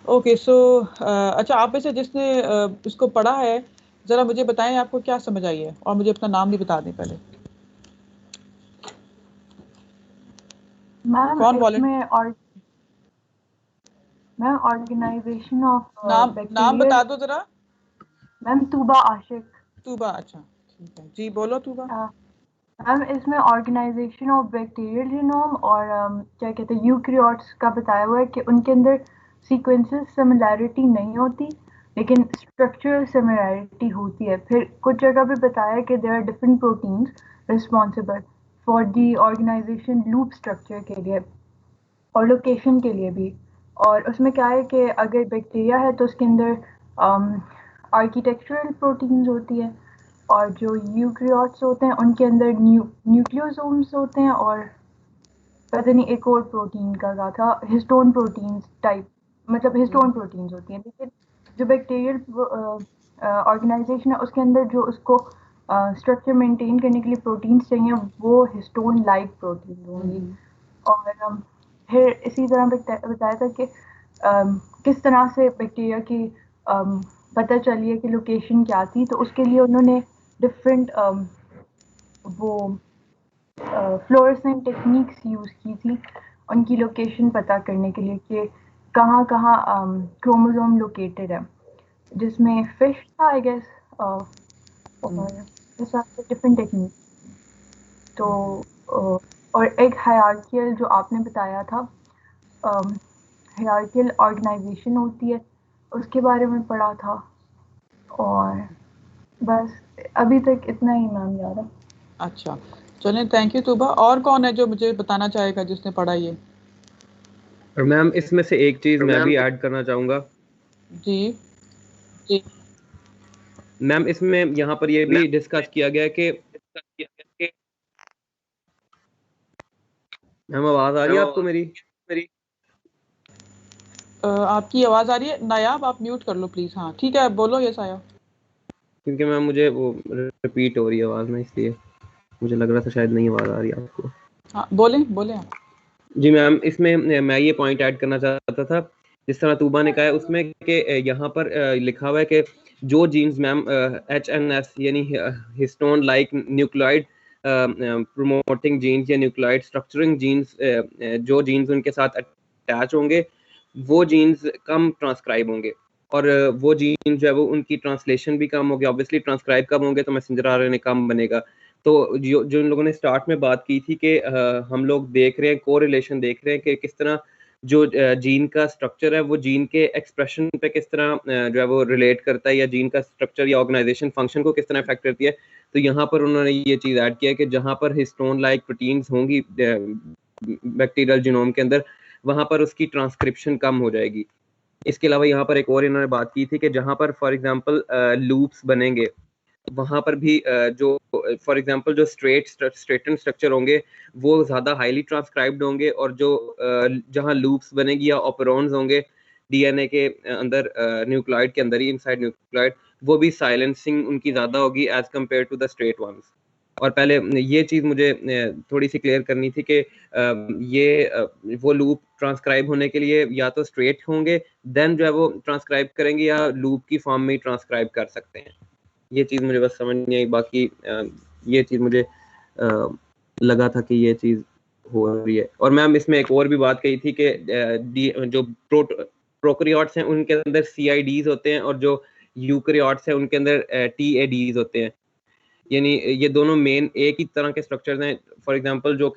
Okay so अच्छा, आप में से जिसने इसको पढ़ा है जरा मुझे बताएं आपको क्या समझ आई है, और मुझे अपना नाम भी बता दें पहले। मैम कौन इसमें और मैम ऑर्गेनाइजेशन ऑफ नाम बैक्टीरियल। बता दो जरा। मैम तूबा आशिक। तूबा, अच्छा ठीक है जी, बोलो तूबा। मैम इसमें ऑर्गेनाइजेशन ऑफ बैक्टीरियल जीनोम और क्या कहते हैं यूकैरियोट्स का बताया हुआ है कि उनके अंदर सीक्वेंसेस सिमिलैरिटी नहीं होती लेकिन स्ट्रक्चरल सिमिलैरिटी होती है। फिर कुछ जगह पे बताया है कि there are different proteins responsible for the organisation loop structure के लिए और लोकेशन के लिए भी। और उसमें क्या है कि अगर बैक्टीरिया है तो उसके अंदर आर्किटेक्चरल प्रोटीन्स होती है और जो यूकैरियोट्स होते हैं उनके अंदर न्यूक्लियोसोम्स होते हैं और पता नहीं एक और प्रोटीन का क्या था, हिस्टोन प्रोटीन्स टाइप, मतलब हिस्टोन प्रोटीन्स होती हैं। लेकिन जो बैक्टीरियल ऑर्गेनाइजेशन है उसके अंदर जो उसको स्ट्रक्चर मेंटेन करने के लिए प्रोटीन्स चाहिए वो हिस्टोन लाइक प्रोटीन होंगी। और फिर इसी तरह बताया था कि किस तरह से बैक्टीरिया की पता चली है कि लोकेशन क्या थी, तो उसके लिए उन्होंने डिफरेंट वो फ्लोरेसेंट टेक्निक्स यूज़ की थी उनकी लोकेशन पता करने के लिए कि कहाँ कहाँ क्रोमोसोम लोकेटेड है, जिसमें फिश था आई गेस और इस डिफरेंट टेक्निक। तो और एक हायरार्कियल जो आपने बताया था, हायरार्कियल ऑर्गेनाइजेशन होती है उसके बारे में पढ़ा था। और बस अभी तक इतना ही मैम याद है। अच्छा चलिए, थैंक यू तूबा। और कौन है जो मुझे बताना चाहेगा जिसने पढ़ा ये? और मैम इसमें से एक चीज मैं भी ऐड करना चाहूंगा। जी जी मैम, इसमें यहाँ पर ये भी डिस्कस किया गया कि मैम आवाज आ रही है आपको मेरी? आपकी आवाज आ रही है नायाब, आप म्यूट कर लो प्लीज। हाँ ठीक है, बोलो ये साया। क्योंकि मैम मुझे वो रिपीट हो रही है आवाज में, इसलिए मुझे लग रहा था शायद नहीं आवाज आ रही है आपको। हाँ बोले बोले आप। जी मैम, इसमें मैं ये पॉइंट ऐड करना चाहता था जिस तरह तूबा ने कहा है उसमें कि यहाँ पर लिखा हुआ है कि जो जीन्स मैम HNS यानी histone like nucleoid promoting genes या न्यूक्लियोइड स्ट्रक्चरिंग जीन्स, जो जीन्स उनके साथ अटैच होंगे वो जीन्स कम ट्रांसक्राइब होंगे, और वो जीन जो है वो उनकी ट्रांसलेशन भी कम होगी। ऑब्वियसली ट्रांसक्राइब कम होंगे तो मैसेंजर आरएनए कम बनेगा। तो जो इन लोगों ने स्टार्ट में बात की थी कि हम लोग देख रहे हैं, कोरिलेशन देख रहे हैं कि किस तरह जो जीन का स्ट्रक्चर है वो जीन के एक्सप्रेशन पे किस तरह जो है वो रिलेट करता है, या जीन का स्ट्रक्चर या ऑर्गेनाइजेशन फंक्शन को किस तरह इफेक्ट करती है। तो यहाँ पर उन्होंने ये चीज़ ऐड किया कि जहाँ पर हिस्टोन लाइक प्रोटीन्स होंगी बैक्टीरियल जीनोम के अंदर, वहाँ पर उसकी ट्रांसक्रिप्शन कम हो जाएगी। इसके अलावा यहाँ पर एक और इन्होंने बात की थी कि जहाँ पर फॉर एग्जांपल लूप्स बनेंगे वहाँ पर भी जो फॉर एग्जांपल जो स्ट्रेटन स्ट्रक्चर होंगे वो ज़्यादा हाईली ट्रांसक्राइब्ड होंगे, और जो जहाँ लूप्स बनेगी या ऑपरॉन्स होंगे डीएनए के अंदर, न्यूक्लियोइड के अंदर ही इनसाइड न्यूक्लियोइड, वो भी साइलेंसिंग उनकी ज़्यादा होगी as compared to the straight ones. और पहले ये चीज़ मुझे थोड़ी सी क्लियर करनी थी कि ये वो लूप ट्रांसक्राइब होने के लिए या तो स्ट्रेट होंगे देन जो है वो ट्रांसक्राइब करेंगे, या लूप की फॉर्म में ही ट्रांसक्राइब कर सकते हैं। ये चीज़ मुझे बस समझ नहीं आई। बाकी ये चीज़ मुझे लगा था कि ये चीज़ हो रही है। और मैम इसमें एक और भी बात कही थी कि जो प्रोकैरियोट्स हैं उनके अंदर CIDs होते हैं, और जो यूकैरियोट्स हैं उनके अंदर TADs होते हैं। यानी ये दोनों मेन एक ही तरह के स्ट्रक्चर्स हैं। फॉर एग्जांपल जो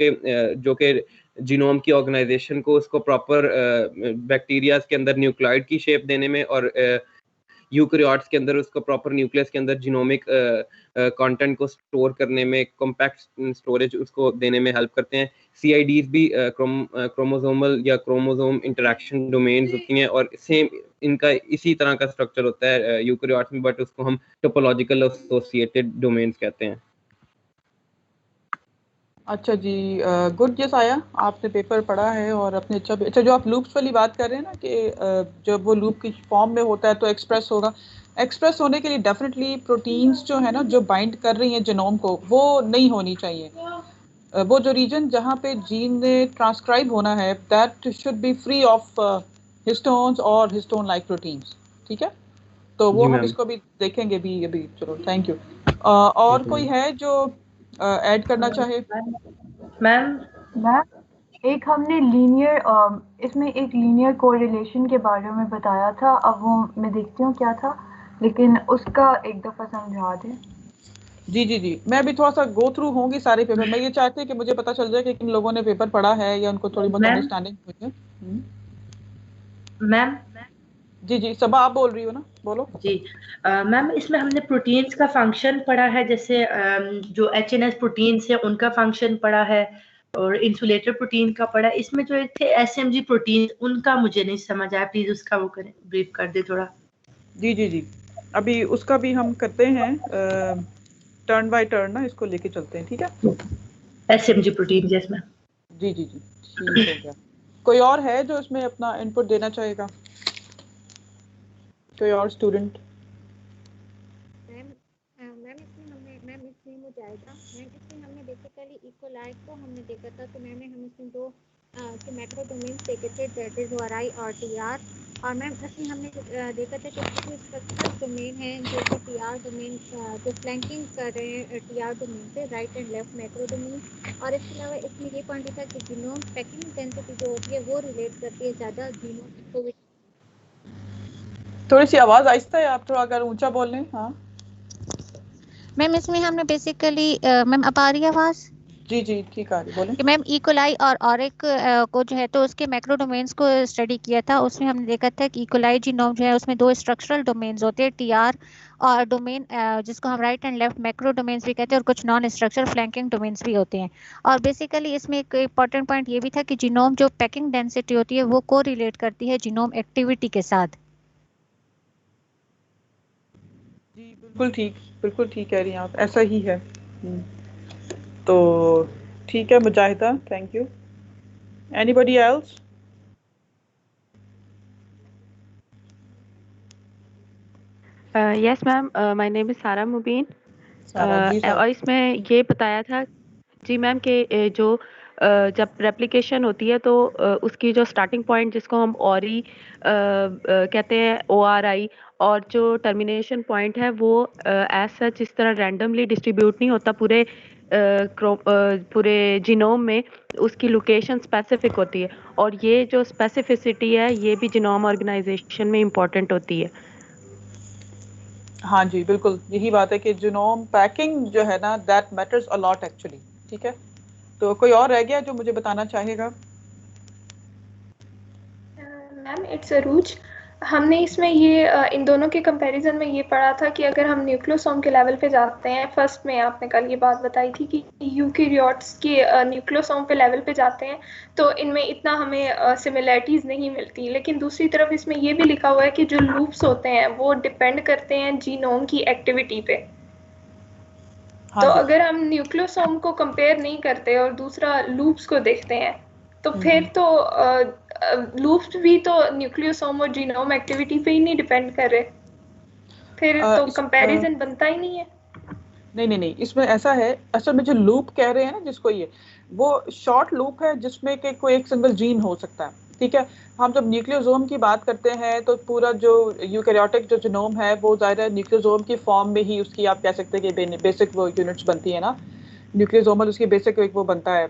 कि जीनोम की ऑर्गेनाइजेशन को उसको प्रॉपर बैक्टीरिया के अंदर न्यूक्लियोइड की शेप देने में, और यूकैरियोट्स के अंदर उसको प्रॉपर न्यूक्लियस के अंदर जीनोमिक कंटेंट को स्टोर करने में, कॉम्पैक्ट स्टोरेज उसको देने में हेल्प करते हैं। CIDs भी क्रोमोसोमल या क्रोमोसोम इंटरेक्शन डोमेन्स होती हैं, और सेम इनका इसी तरह का स्ट्रक्चर होता है यूकैरियोट्स में, बट उसको हम टोपोलॉजिकल एसोसिएटेड डोमेन्स कहते हैं। अच्छा जी, गुड। यस आया, आपने पेपर पढ़ा है और अपने अच्छा जो आप लूप्स वाली बात कर रहे हैं ना कि जब वो लूप की फॉर्म में होता है तो एक्सप्रेस होगा। एक्सप्रेस होने के लिए डेफिनेटली प्रोटीन्स जो है ना जो बाइंड कर रही हैं जीनोम को वो नहीं होनी चाहिए। वो जो रीजन जहाँ पे जीन ने ट्रांसक्राइब होना है that should be free of histones और हिस्टोन लाइक प्रोटीन्स, ठीक है। तो वो जी हम मैम। इसको भी देखेंगे भी अभी। चलो थैंक यू। और ओके कोई मैम। है जो ऐड करना चाहे? मैम मैम एक हमने लीनियर इसमें एक लीनियर कोरिलेशन के बारे में बताया था, अब वो मैं देखती हूँ क्या था, लेकिन उसका एक दफ़ा समझा दें। जी जी जी, मैं भी थोड़ा सा गो थ्रू होंगी सारे पेपर। मैं ये चाहती हूँ कि मुझे पता चल जाए कि किन लोगों ने पेपर पढ़ा है या उनको थोड़ी बहुत मैम अंडरस्टैंडिंग हुई है। मैम जी जी, सबा आप बोल रही हो ना, बोलो। जी मैम इसमें हमने प्रोटीन्स का फंक्शन पढ़ा है, जैसे जो एचएनएस प्रोटीन्स है उनका फंक्शन पढ़ा है, और इंसुलेटर प्रोटीन का पढ़ा है। इसमें जो एक थे एसएमजी प्रोटीन, उनका मुझे नहीं समझ आया, प्लीज उसका वो करें, ब्रीफ कर दे थोड़ा। जी जी जी, अभी उसका भी हम करते हैं टर्न बाय टर्न ना, इसको लेके चलते हैं, ठीक है। SMG protein yes ma'am. जी जी जी, ठीक हो गया। कोई और है जो इसमें अपना इनपुट देना चाहेगा? कोई और स्टूडेंट? मैम इसमें हो जाएगा। मैम इसमें हमने बेसिकली इकोलाई को हमने देखा था, तो मैम हम इसमें दो मैक्रो डोमेन्स देखे थे, दैट इज ORI और TR। और मैम इसमें हमने देखा था कि इसमें स्ट्रक्चरल डोमेन है जो कि TR डोमेन जो फ्लैंकिंग कर रहे हैं TR डोमेन से, right and left macro domain. और इसके अलावा इसमें ये पॉइंट था कि जीनोम पैकिंग डेंसिटी जो होती है वो रिलेट करती है ज़्यादा जीनोम एक्टिविटी। थोड़ी सी आवाज आहिस्ता है, आप थोड़ा अगर ऊंचा बोल लें। हाँ मैम इसमें हमने बेसिकली मैम अब आ रही है आवाज़? जी जी, ठीक आ रही, बोलें। कि मैम इकोलाई और ऑरिक को जो है तो उसके मैक्रो डोमेन्स को स्टडी किया था, उसमें हमने देखा था कि इकोलाई जीनोम जो है उसमें दो स्ट्रक्चरल डोमेन्स होते हैं, टीआर और डोमेन जिसको हम right and left macro domains भी कहते हैं, और कुछ नॉन स्ट्रक्चरल फ्लैंकिंग डोमेन्स भी होते हैं। और बेसिकली इसमें एक इंपॉर्टेंट पॉइंट ये भी था कि जीनोम जो पैकिंग डेंसिटी होती है वो को रिलेट करती है जीनोम एक्टिविटी के साथ। जी बिल्कुल ठीक कह रही हैं आप, ऐसा ही है। तो ठीक है Mujahida, thank you. Anybody else? Yes ma'am, my name is Sara Mubeen. जी सारा। और इसमें ये बताया था जी मैम कि जो जब रेप्लिकेशन होती है तो उसकी जो स्टार्टिंग पॉइंट जिसको हम ORI कहते हैं, ORI, और जो टर्मिनेशन पॉइंट है वो एज सच इस तरह रैंडमली डिस्ट्रीब्यूट नहीं होता पूरे जीनोम में, उसकी लोकेशन स्पेसिफिक होती है, और ये जो स्पेसिफिसिटी है ये भी जीनोम ऑर्गेनाइजेशन में इम्पोर्टेंट होती है। हाँ जी बिल्कुल, यही बात है कि जीनोम पैकिंग जो है ना that matters a lot actually, ठीक है। तो कोई और रह गया जो मुझे बताना चाहेगा? मैम इट्स अरूज। हमने इसमें ये इन दोनों के कंपैरिजन में ये पढ़ा था कि अगर हम न्यूक्लियोसोम के लेवल पे जाते हैं, फर्स्ट में आपने कल ये बात बताई थी कि यूकैरियोट्स के न्यूक्लियोसोम पे लेवल पे जाते हैं तो इनमें इतना हमें सिमिलैरिटीज़ नहीं मिलती, लेकिन दूसरी तरफ इसमें ये भी लिखा हुआ है कि जो लूप्स होते हैं वो डिपेंड करते हैं जीनोम की एक्टिविटी पे। हाँ तो जी। अगर हम न्यूक्लियोसोम को कंपेयर नहीं करते और दूसरा लूप्स को देखते हैं तो फिर तो लूप्स भी तो न्यूक्लियोसोम और जीनोम एक्टिविटी पे ही नहीं डिपेंड कर रहे, फिर तो कंपैरिजन बनता ही नहीं है। नहीं, इसमें ऐसा है, असल में जो लूप कह रहे हैं ना जिसको, ये वो शॉर्ट लूप है जिसमें कि कोई एक सिंगल जीन हो सकता है, ठीक है। हम जब न्यूक्लियोसोम की बात करते हैं तो पूरा जो यूकैरियोटिक जो जीनोम है वो ज़ाहिर है न्यूक्लियोसोम की फॉर्म में ही उसकी आप कह सकते हैं कि बेसिक वो यूनिट्स बनती है ना, न्यूक्लियोसोमल उसकी बेसिक एक वो बनता है,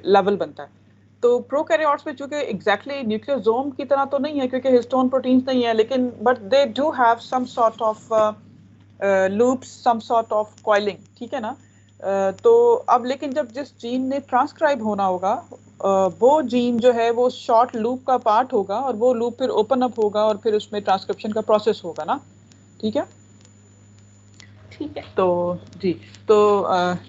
लेवल बनता है। तो प्रोकैरियोट्स में चूंकि एग्जैक्टली न्यूक्लियोसोम की तरह तो नहीं है क्योंकि हिस्टोन प्रोटीन्स नहीं है, लेकिन but they do have some sort of loops, some sort of coiling, ठीक है ना। तो अब लेकिन जब जिस जीन ने ट्रांसक्राइब होना होगा वो जीन जो है वो शॉर्ट लूप का पार्ट होगा और वो लूप फिर ओपन अप होगा और फिर उसमें ट्रांसक्रिप्शन का प्रोसेस होगा ना, ठीक है। ठीक है। तो जी, तो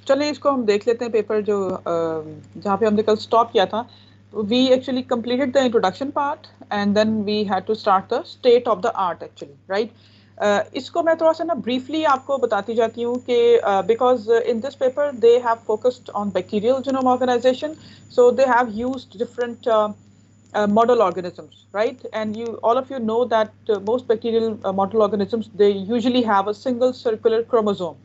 चलिए इसको हम देख लेते हैं पेपर जो जहाँ पे हमने कल स्टॉप किया था। We actually completed the introduction part and then we had to start the state of the art actually, right? इसको मैं थोड़ा सा ना briefly आपको बताती जाती हूँ कि because in this paper they have focused on bacterial genome organization, so they have used different model organisms, right? And all of you know that most bacterial model organisms, they usually have a single circular chromosome.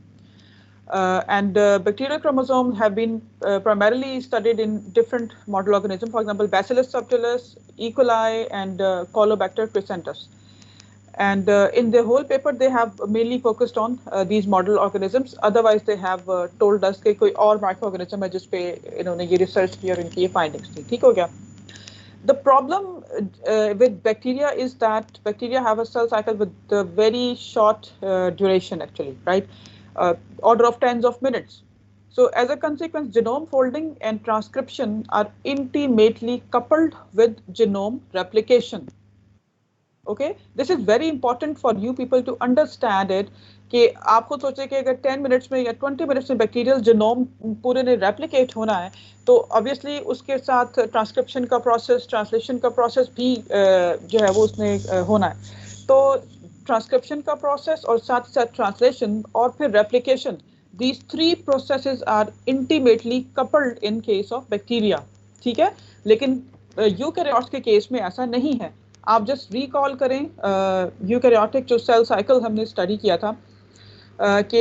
And bacterial chromosomes have been primarily studied in different model organisms, for example, Bacillus subtilis, E. coli, and Caulobacter crescentus. And in the whole paper, they have mainly focused on these model organisms. Otherwise, they have told us कि कोई और microorganism है जिस पे इन्होंने ये research की और इनकी ये findings थी. ठीक हो गया? The problem with bacteria is that bacteria have a cell cycle with a very short duration, actually, right? Order of tens of minutes. So as a consequence, genome folding and transcription are intimately coupled with genome replication. Okay, this is very important for you people to understand it. कि आपको सोचे कि अगर 10 minutes में या 20 minutes में bacterial genome पूरे ने रेप्लिकेट होना है तो ऑब्वियसली उसके साथ ट्रांसक्रिप्शन का प्रोसेस, ट्रांसलेशन का प्रोसेस भी जो है वो उसमें होना है. तो ट्रांसक्रिप्शन का प्रोसेस और साथ साथ ट्रांसलेशन और फिर replication, these three processes are intimately coupled in case of bacteria. ठीक है, लेकिन यूकैरियोट्स के केस में ऐसा नहीं है. आप जस्ट रिकॉल करें यूकैरियोटिक जो सेल साइकिल हमने स्टडी किया था कि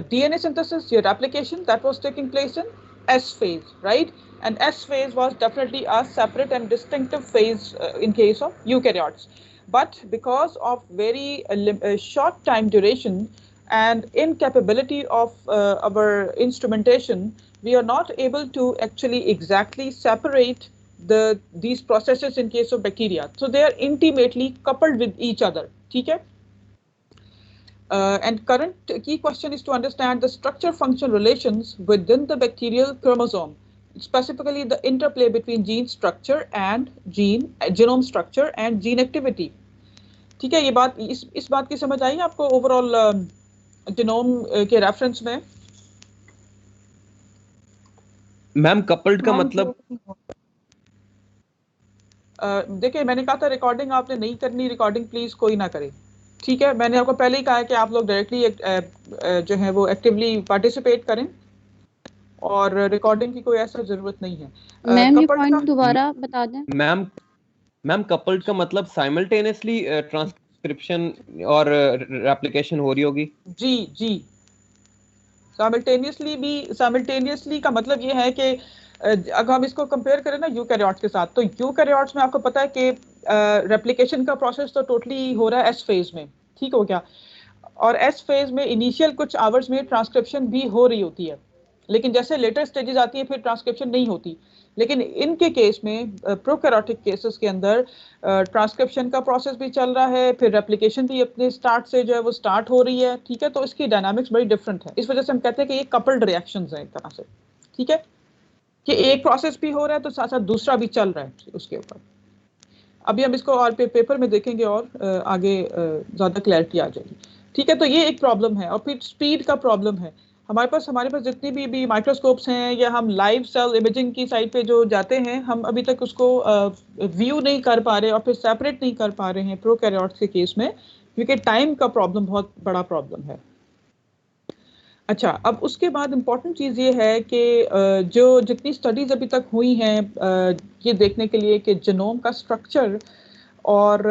डीएनए सिंथेसिस या replication that was taking place in S phase, right? And S phase was definitely a separate and distinctive phase in case of eukaryotes. But because of very short time duration and incapability of our instrumentation, we are not able to actually exactly separate these processes in case of bacteria. So they are intimately coupled with each other. ठीक है? And current key question is to understand the structure-function relations within the bacterial chromosome, specifically the interplay between gene structure and genome structure and gene activity. ठीक है, ये बात इस बात की समझ आई आपको ओवरऑल जीनोम के रेफरेंस में? मैम कपल्ड का मतलब देखिए मैंने कहा था रिकॉर्डिंग आपने नहीं करनी, रिकॉर्डिंग प्लीज कोई ना करे. ठीक है, मैंने आपको पहले ही कहा है कि आप लोग डायरेक्टली जो है वो एक्टिवली पार्टिसिपेट करें और रिकॉर्डिंग की कोई ऐसा जरूरत नहीं है. मैम ये पॉइंट दोबारा बता दें. मैम कपल्ड का मतलब साइमल्टेनियसली ट्रांसक्रिप्शन और रेप्लिकेशन हो रही होगी. जी साइमल्टेनियसली का मतलब ये है कि अगर हम इसको कंपेयर करें ना यूकैरियोट्स के साथ, तो यूकैरियोट्स में आपको पता है कि रेप्लिकेशन का प्रोसेस तो टोटली हो रहा है एस फेज में. ठीक हो गया? और एस फेज में इनिशियल कुछ आवर्स में ट्रांसक्रिप्शन भी हो रही होती है, लेकिन जैसे लेटर स्टेजेस आती है फिर ट्रांसक्रिप्शन नहीं होती. लेकिन इनके केस में प्रोकैरियोटिक केसेस के अंदर ट्रांसक्रिप्शन का प्रोसेस भी चल रहा है, फिर रेप्लिकेशन भी अपने स्टार्ट से जो है वो स्टार्ट हो रही है. ठीक है, तो इसकी डायनामिक्स बड़ी डिफरेंट है. इस वजह से हम कहते हैं कि ये कपल्ड रिएक्शंस हैं एक तरह से. ठीक है, कि एक प्रोसेस भी हो रहा है तो साथ साथ दूसरा भी चल रहा है उसके ऊपर. अभी हम इसको और पेपर में देखेंगे और आगे ज़्यादा क्लैरिटी आ जाएगी. ठीक है, तो ये एक प्रॉब्लम है. और फिर स्पीड का प्रॉब्लम है. हमारे पास जितनी भी माइक्रोस्कोप्स हैं या हम लाइव सेल इमेजिंग की साइड पे जो जाते हैं, हम अभी तक उसको व्यू नहीं कर पा रहे और फिर सेपरेट नहीं कर पा रहे हैं प्रोकैरियोट्स के केस में, क्योंकि टाइम का प्रॉब्लम बहुत बड़ा प्रॉब्लम है. अच्छा, अब उसके बाद इम्पॉर्टेंट चीज़ ये है कि जो जितनी स्टडीज़ अभी तक हुई हैं ये देखने के लिए कि जीनोम का स्ट्रक्चर और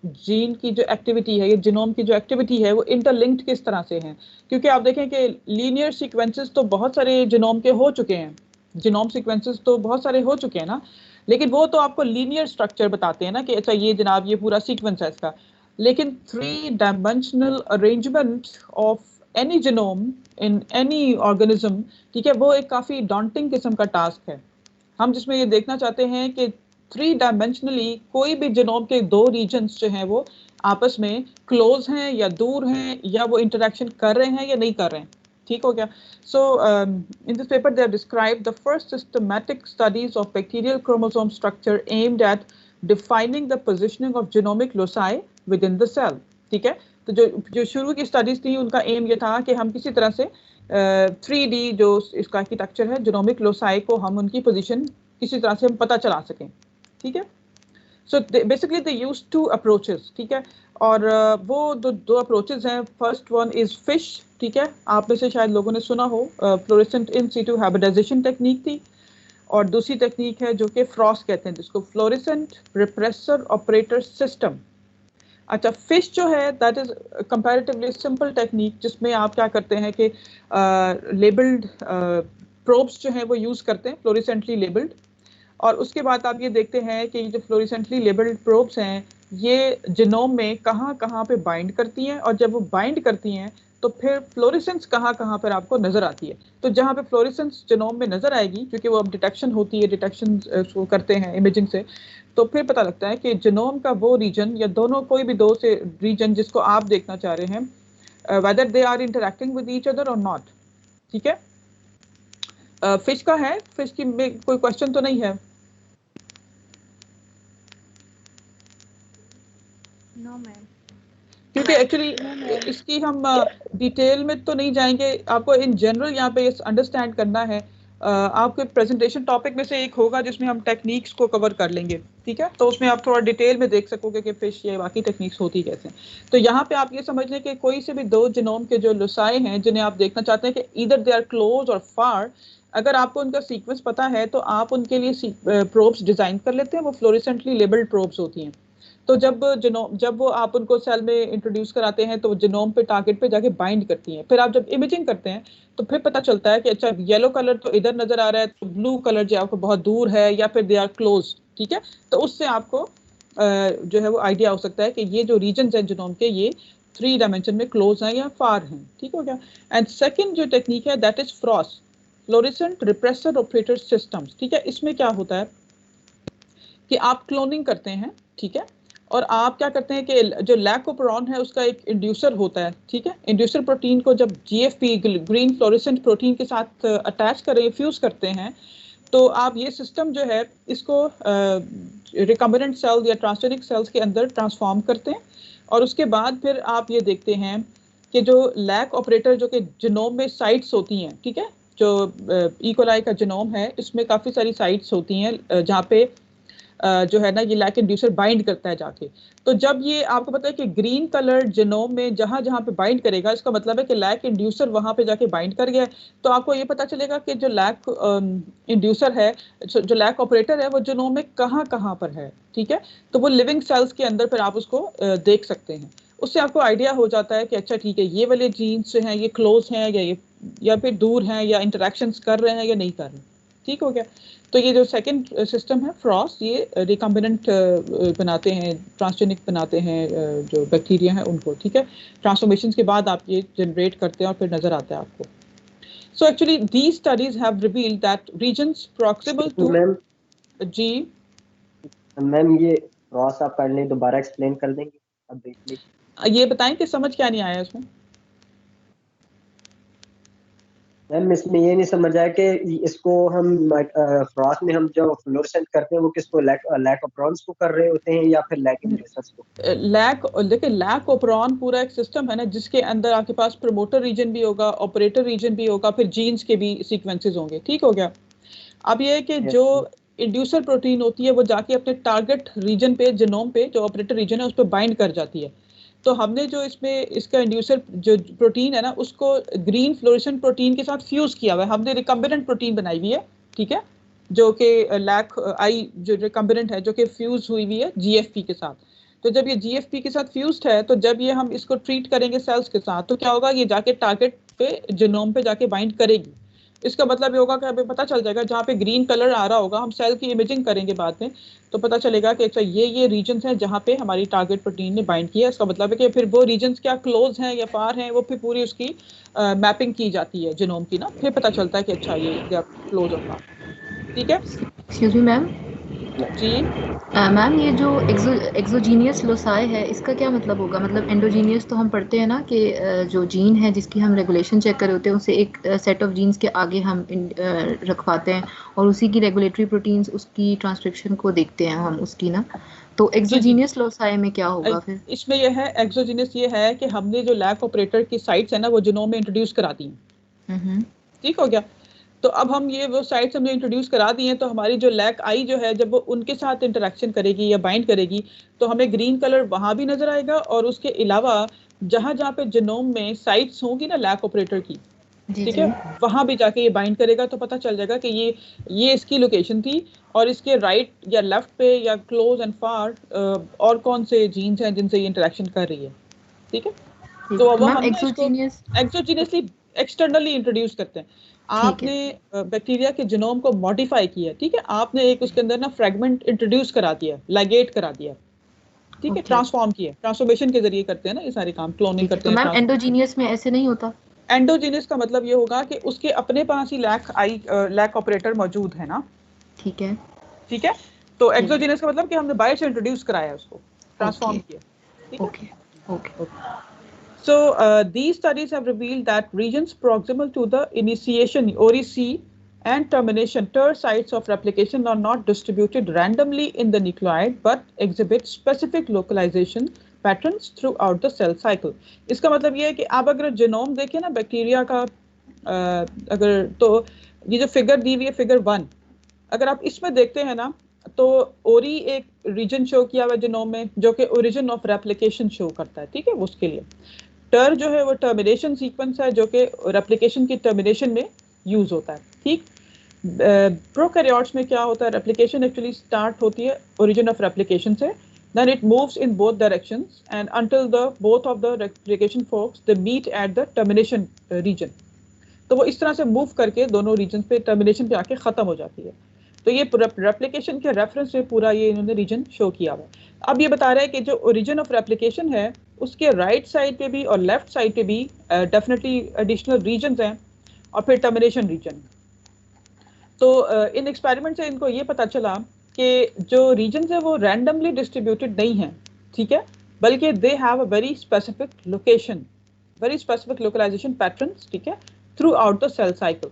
जीन की जो एक्टिविटी है, ये जीनोम की जो एक्टिविटी है वो इंटरलिंक्ड किस तरह से हैं. क्योंकि आप देखें कि लीनियर सीक्वेंसेस तो बहुत सारे जीनोम के हो चुके हैं, जीनोम सीक्वेंसेस तो बहुत सारे हो चुके हैं ना, लेकिन वो तो आपको लीनियर स्ट्रक्चर बताते हैं ना कि अच्छा ये जनाब ये पूरा सीक्वेंस है इसका. लेकिन 3 dimensional arrangement of any genome in any organism, ठीक है, वो एक काफ़ी डॉन्टिंग किस्म का टास्क है. हम जिसमें ये देखना चाहते हैं कि 3 डायमेंशनली कोई भी जीनोम के 2 रीजन्स जो हैं वो आपस में क्लोज हैं या दूर हैं या वो इंटरेक्शन कर रहे हैं या नहीं कर रहे हैं. ठीक हो गया? So in this paper they have described the first systematic studies of bacterial chromosome structure aimed at defining the positioning of genomic loci within the cell. ठीक है, तो जो शुरू की स्टडीज थी उनका एम ये था कि हम किसी तरह से 3D जो इसका आर्किटेक्चर है जीनोमिक लोसाई को हम उनकी पोजीशन किसी तरह से हम पता चला सकें. ठीक है, so basically they used 2 approaches. ठीक है, और वो दो अप्रोचेस हैं. First one is fish. ठीक है, आप में से शायद लोगों ने सुना हो fluorescent in situ hybridisation technique थी, और दूसरी टेक्निक है जो कि फ्रॉस्ट कहते हैं, जिसको फ्लोरेसेंट रिप्रेसर ऑपरेटर सिस्टम. अच्छा, फिश जो है that is comparatively simple technique, जिसमें आप क्या करते हैं कि लेबल्ड प्रोब्स जो है वो यूज करते हैं, फ्लोरेसेंटली लेबल्ड, और उसके बाद आप ये देखते हैं कि जो फ्लोरेसेंटली लेबल्ड प्रोब्स हैं ये जीनोम में कहाँ कहाँ पे बाइंड करती हैं, और जब वो बाइंड करती हैं तो फिर फ्लोरेसेंस कहाँ कहाँ पर आपको नजर आती है। तो जहाँ पे फ्लोरेसेंस जीनोम में नजर आएगी, क्योंकि वो अब डिटेक्शन होती है, डिटेक्शन वो करते हैं इमेजिंग से, तो फिर पता लगता है कि जीनोम का वो रीजन या दोनों कोई भी दो से रीजन जिसको आप देखना चाह रहे हैं, whether they are interacting with each other और नॉट। ठीक है, फिश का है, फिश की में कोई क्वेश्चन तो नहीं है? No ma'am. क्योंकि एक्चुअली इसकी हम डिटेल में तो नहीं जाएंगे, आपको इन जनरल यहाँ पे अंडरस्टैंड करना है। आपके प्रेजेंटेशन टॉपिक में से एक होगा जिसमें हम टेक्निक्स को कवर कर लेंगे, ठीक है, तो उसमें आप थोड़ा डिटेल में देख सकोगे कि फिश ये बाकी टेक्निक्स होती कैसे। तो यहाँ पे आप ये समझ लें कि कोई से भी दो जीनोम के जो लोसाई हैं जिन्हें आप देखना चाहते हैं कि ईदर दे आर क्लोज और फार, अगर आपको उनका सीक्वेंस पता है तो आप उनके लिए प्रोब्स डिजाइन कर लेते हैं, वो फ्लोरेसेंटली लेबल्ड प्रोब्स होती हैं। तो जब वो आप उनको सेल में इंट्रोड्यूस कराते हैं तो वो जीनोम पे टारगेट पे जाके बाइंड करती हैं। फिर आप जब इमेजिंग करते हैं तो फिर पता चलता है कि अच्छा येलो कलर तो इधर नजर आ रहा है, तो ब्लू कलर जो आपको बहुत दूर है, या फिर दे आर क्लोज। ठीक है, तो उससे आपको जो है वो आइडिया हो सकता है कि ये जो रीजन है जीनोम के ये 3 डायमेंशन में क्लोज हैं या फार हैं। ठीक हो गया। एंड सेकेंड जो टेक्निक है that is FROS, fluorescent repressor operator systems. ठीक है, इसमें क्या होता है कि आप क्लोनिंग करते हैं, ठीक है, और आप क्या करते हैं कि जो लैकोपेरॉन है उसका एक इंड्यूसर होता है। ठीक है, इंड्यूसर प्रोटीन को जब जीएफपी ग्रीन फ्लोरेसेंट प्रोटीन के साथ अटैच करें, फ्यूज करते हैं, तो आप ये सिस्टम जो है इसको रिकम्बिनेंट सेल या ट्रांसजेनिक सेल्स के अंदर ट्रांसफॉर्म करते हैं, और उसके बाद फिर आप ये देखते हैं कि जो लैक ऑपरेटर जो कि जीनोम में साइट्स होती हैं, ठीक है, जो इकोलाई का जीनोम है इसमें काफ़ी सारी साइट्स होती हैं जहाँ पे जो है ना ये लैक इंड्यूसर बाइंड करता है जाके। तो जब ये आपको पता है कि ग्रीन कलर जीनोम में जहां जहां पे बाइंड करेगा, इसका मतलब है कि लैक इंड्यूसर वहां पे जाके बाइंड कर गया है। तो आपको ये पता चलेगा कि जो लैक इंड्यूसर है, जो लैक ऑपरेटर है, वो जीनोम में कहां कहां पर है। ठीक है, तो वो लिविंग सेल्स के अंदर फिर आप उसको देख सकते हैं। उससे आपको आइडिया हो जाता है कि अच्छा ठीक है, ये वाले जीन्स जो हैं ये क्लोज हैं या फिर दूर हैं, या इंटरेक्शंस कर रहे हैं या नहीं कर रहे। ठीक हो गया। तो ये जो सेकंड सिस्टम है फ्रॉस, ये रिकम्बिनेंट बनाते हैं, ट्रांसजेनिक बनाते हैं जो बैक्टीरिया हैं उनको। ठीक है, ट्रांसफॉर्मेशन के बाद आप ये जनरेट करते हैं और फिर नजर आता है आपको। So actually these studies have revealed that regions proximal to जी मैम ये फ्रॉस आप कर लें, दोबारा एक्सप्लेन कर देंगे अब ब्रीफली? ये बताएं कि समझ क्या नहीं आया इसमें। मैम इसमें ये नहीं समझ आया कि इसको हम फ्रॉस में हम जो फ्लोरेसेंट करते हैं वो किसको लैकोपेरॉन्स को कर रहे होते हैं या फिर लैक इंड्यूसर्स को? देखिए लैकोपेरॉन पूरा एक सिस्टम है ना, जिसके अंदर आपके पास प्रमोटर रीजन भी होगा, ऑपरेटर रीजन भी होगा, फिर जीन्स के भी सीक्वेंसेस होंगे। ठीक हो गया। अब ये है कि जो इंड्यूसर प्रोटीन होती है वो जाके अपने टारगेट रीजन पे, जीनोम पे जो ऑपरेटर रीजन है उस पर बाइंड कर जाती है। तो हमने जो इसमें इसका इंड्यूसर जो प्रोटीन है ना उसको ग्रीन फ्लोरेसेंट प्रोटीन के साथ फ्यूज किया हुआ है, हमने रिकम्बिनेंट प्रोटीन बनाई हुई है। ठीक है, जो कि लैक आई जो रिकम्बिनेंट है जो कि फ्यूज हुई हुई है जीएफपी के साथ। तो जब ये जीएफपी के साथ फ्यूज्ड है, तो जब ये हम इसको ट्रीट करेंगे सेल्स के साथ, तो क्या होगा, ये जाके टारगेट पे जीनोम पे जाके बाइंड करेगी। इसका मतलब ये होगा कि हमें पता चल जाएगा जहाँ पे ग्रीन कलर आ रहा होगा, हम सेल की इमेजिंग करेंगे बाद में, तो पता चलेगा कि अच्छा ये रीजन्स हैं जहाँ पे हमारी टारगेट प्रोटीन ने बाइंड किया। इसका मतलब है कि फिर वो रीजन्स क्या क्लोज हैं या फार हैं, वो फिर पूरी उसकी मैपिंग की जाती है जीनोम की ना, फिर पता चलता है कि अच्छा ये क्लोज और फार। ठीक है। Excuse me ma'am. जी मैम ये जो एक्सोजीनियस लोसाई है इसका क्या मतलब होगा? मतलब एंडोजीनियस तो हम पढ़ते हैं ना कि जो जीन है जिसकी हम रेगुलेशन चेक कर रहे होते हैं उसे एक सेट ऑफ जीन्स के आगे हम रखवाते हैं और उसी की रेगुलेटरी प्रोटीन्स उसकी ट्रांसक्रिप्शन को देखते हैं हम उसकी ना, तो एक्सोजीनियस लोसाई में क्या होगा फिर? इसमें यह है एक्सोजीनियस ये है कि हमने जो लैक ऑपरेटर की साइट्स है ना वो जीनोम में इंट्रोड्यूस करा दी हैं। ठीक हो गया। तो अब हम ये वो साइट्स हमने इंट्रोड्यूस करा दी हैं, तो हमारी जो लैक आई जो है जब वो उनके साथ इंटरेक्शन करेगी या बाइंड करेगी तो हमें ग्रीन कलर वहाँ भी नजर आएगा, और उसके अलावा जहाँ जहाँ पे जीनोम में साइट्स होंगी ना लैक ऑपरेटर की, ठीक है, वहां भी जाके ये बाइंड करेगा तो पता चल जाएगा कि ये इसकी लोकेशन थी और इसके राइट या लेफ्ट पे या क्लोज एंड फार और कौन से जीन्स हैं जिनसे ये इंटरेक्शन कर रही है। ठीक है, तो अब हम एक्सोजीनियसली एक्सटर्नली इंट्रोड्यूस करते हैं। आपने बैक्टीरिया के जीनोम को मॉडिफाई किया, ठीक है, आपने एक उसके अंदर ना फ्रेगमेंट इंट्रोड्यूस करा दिया, लाइगेट करा दिया, ठीक है, ट्रांसफॉर्म किया, ट्रांसफॉर्मेशन के जरिए करते हैं ना ये सारे काम, क्लोनिंग करते हैं। मैम एंडोजीनियस में ऐसे नहीं होता। एंडोजीनियस का मतलब ये होगा कि उसके अपने पास ही लैक ऑपरेटर मौजूद है ना। ठीक है, ठीक है, तो एक्सोजीनियस का मतलब कि हमने बाहर से इंट्रोड्यूस कराया, उसको ट्रांसफॉर्म किया। ठीक है, okay. So these studies have revealed that regions proximal to the initiation (ORI-C) and termination (TER) sites of replication are not distributed randomly in the nucleoid but exhibit specific localization patterns throughout the cell cycle. इसका मतलब ये है कि आप अगर genome देखें ना bacteria का, अगर तो ये जो फिगर दी हुई है फिगर 1, अगर आप इसमें देखते हैं ना तो ओरी एक रीजन शो किया हुआ जीनोम में जो कि ओरिजिन ऑफ रेप्लिकेशन शो करता है। ठीक है, उसके लिए टर जो है वो टर्मिनेशन सीक्वेंस है जो कि रेप्लिकेशन की टर्मिनेशन में यूज होता है। ठीक, प्रोकैरियोट्स में क्या होता है, रेप्लिकेशन एक्चुअली स्टार्ट होती है ओरिजिन ऑफ रेप्लिकेशन से, then it moves in both directions and until the both of the replication forks they meet at the termination region। तो वो इस तरह से मूव करके दोनों रीजन पे टर्मिनेशन पे आके खत्म हो जाती है। तो ये रेप्लिकेशन के रेफरेंस में पूरा ये इन्होंने रीजन शो किया हुआ है। अब ये बता रहे हैं कि जो ओरिजिन ऑफ रेप्लिकेशन है उसके राइट साइड पे भी और लेफ्ट साइड पे भी डेफिनेटली एडिशनल रीजन्स हैं और फिर टर्मिनेशन रीजन। तो इन एक्सपेरिमेंट से इनको ये पता चला कि जो रीजन्स है वो रैंडमली डिस्ट्रीब्यूटेड नहीं है, ठीक है, बल्कि they have a very specific location, very specific localisation patterns, ठीक है, throughout the cell cycle.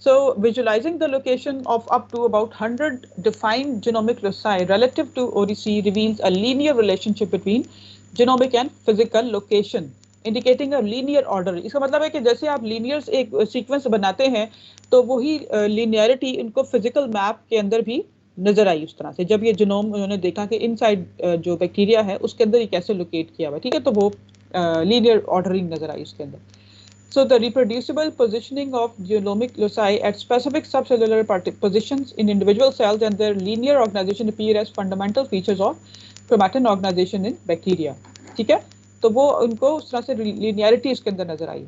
So visualizing the location of up to about 100 defined genomic loci relative to ORI-C reveals a linear relationship between genomic and physical location, indicating a linear order। इसका मतलब है कि जैसे आप linear एक sequence बनाते हैं तो वही linearity इनको physical map के अंदर भी नजर आई उस तरह से। जब ये जीनोम उन्होंने देखा कि इनसाइड जो बैक्टीरिया है उसके अंदर ये कैसे लोकेट किया हुआ है, ठीक है, तो वो linear ordering नजर आई उसके अंदर। So the reproducible positioning of genomic loci at specific subcellular positions in individual cells and their linear organization appear as fundamental features of chromatin organization in bacteria। ठीक है, तो वो उनको उस तरह से linearity इसके अंदर नजर आई।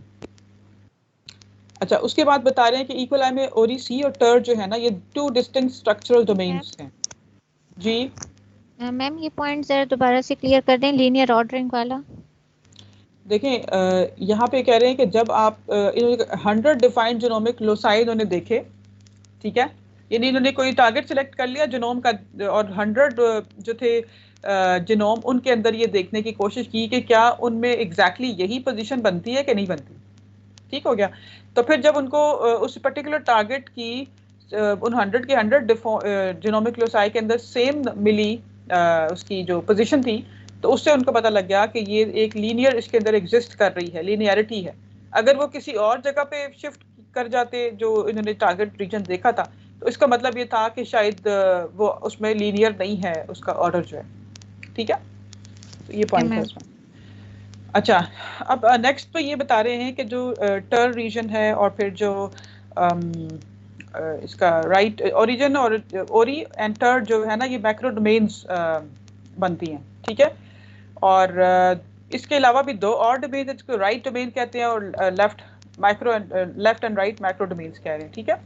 अच्छा, उसके बाद बता रहे हैं कि इकोलाई में ओरी-सी और टर जो है ना ये 2 distinct structural domains हैं। जी मैम ये पॉइंट जरा दोबारा से क्लियर कर दें, लीनियर ऑर्डरिंग वाला। देखें यहाँ पे कह रहे हैं कि जब आप 100 डिफाइंड जीनोमिक लोसाई इन्होंने देखे, ठीक है, यानी इन्होंने कोई टारगेट सिलेक्ट कर लिया जीनोम का और 100 जो थे जीनोम उनके अंदर ये देखने की कोशिश की कि क्या उनमें एग्जैक्टली यही पोजीशन बनती है कि नहीं बनती। ठीक हो गया, तो फिर जब उनको उस पर्टिकुलर टारगेट की उन 100 के 100 जीनोमिक लोसाई के अंदर सेम मिली उसकी जो पोजीशन थी, तो उससे उनको पता लग गया कि ये एक लीनियर इसके अंदर एग्जिस्ट कर रही है, लीनियरिटी है। अगर वो किसी और जगह पे शिफ्ट कर जाते जो इन्होंने टारगेट रीजन देखा था तो इसका मतलब ये था कि शायद वो उसमें लीनियर नहीं है उसका ऑर्डर जो है। ठीक है, तो ये पॉइंट है उसमें। अच्छा, अब नेक्स्ट तो ये बता रहे हैं कि जो टर रीजन है और फिर जो इसका राइट ओरिजिन और ओरी एंड टर जो है ना ये मैक्रो डोमेन्स बनती हैं। ठीक है, और इसके अलावा भी 2 और डोमेन है जिसको राइट डोमेन कहते हैं और left and right macro domains कह रहे हैं। ठीक है,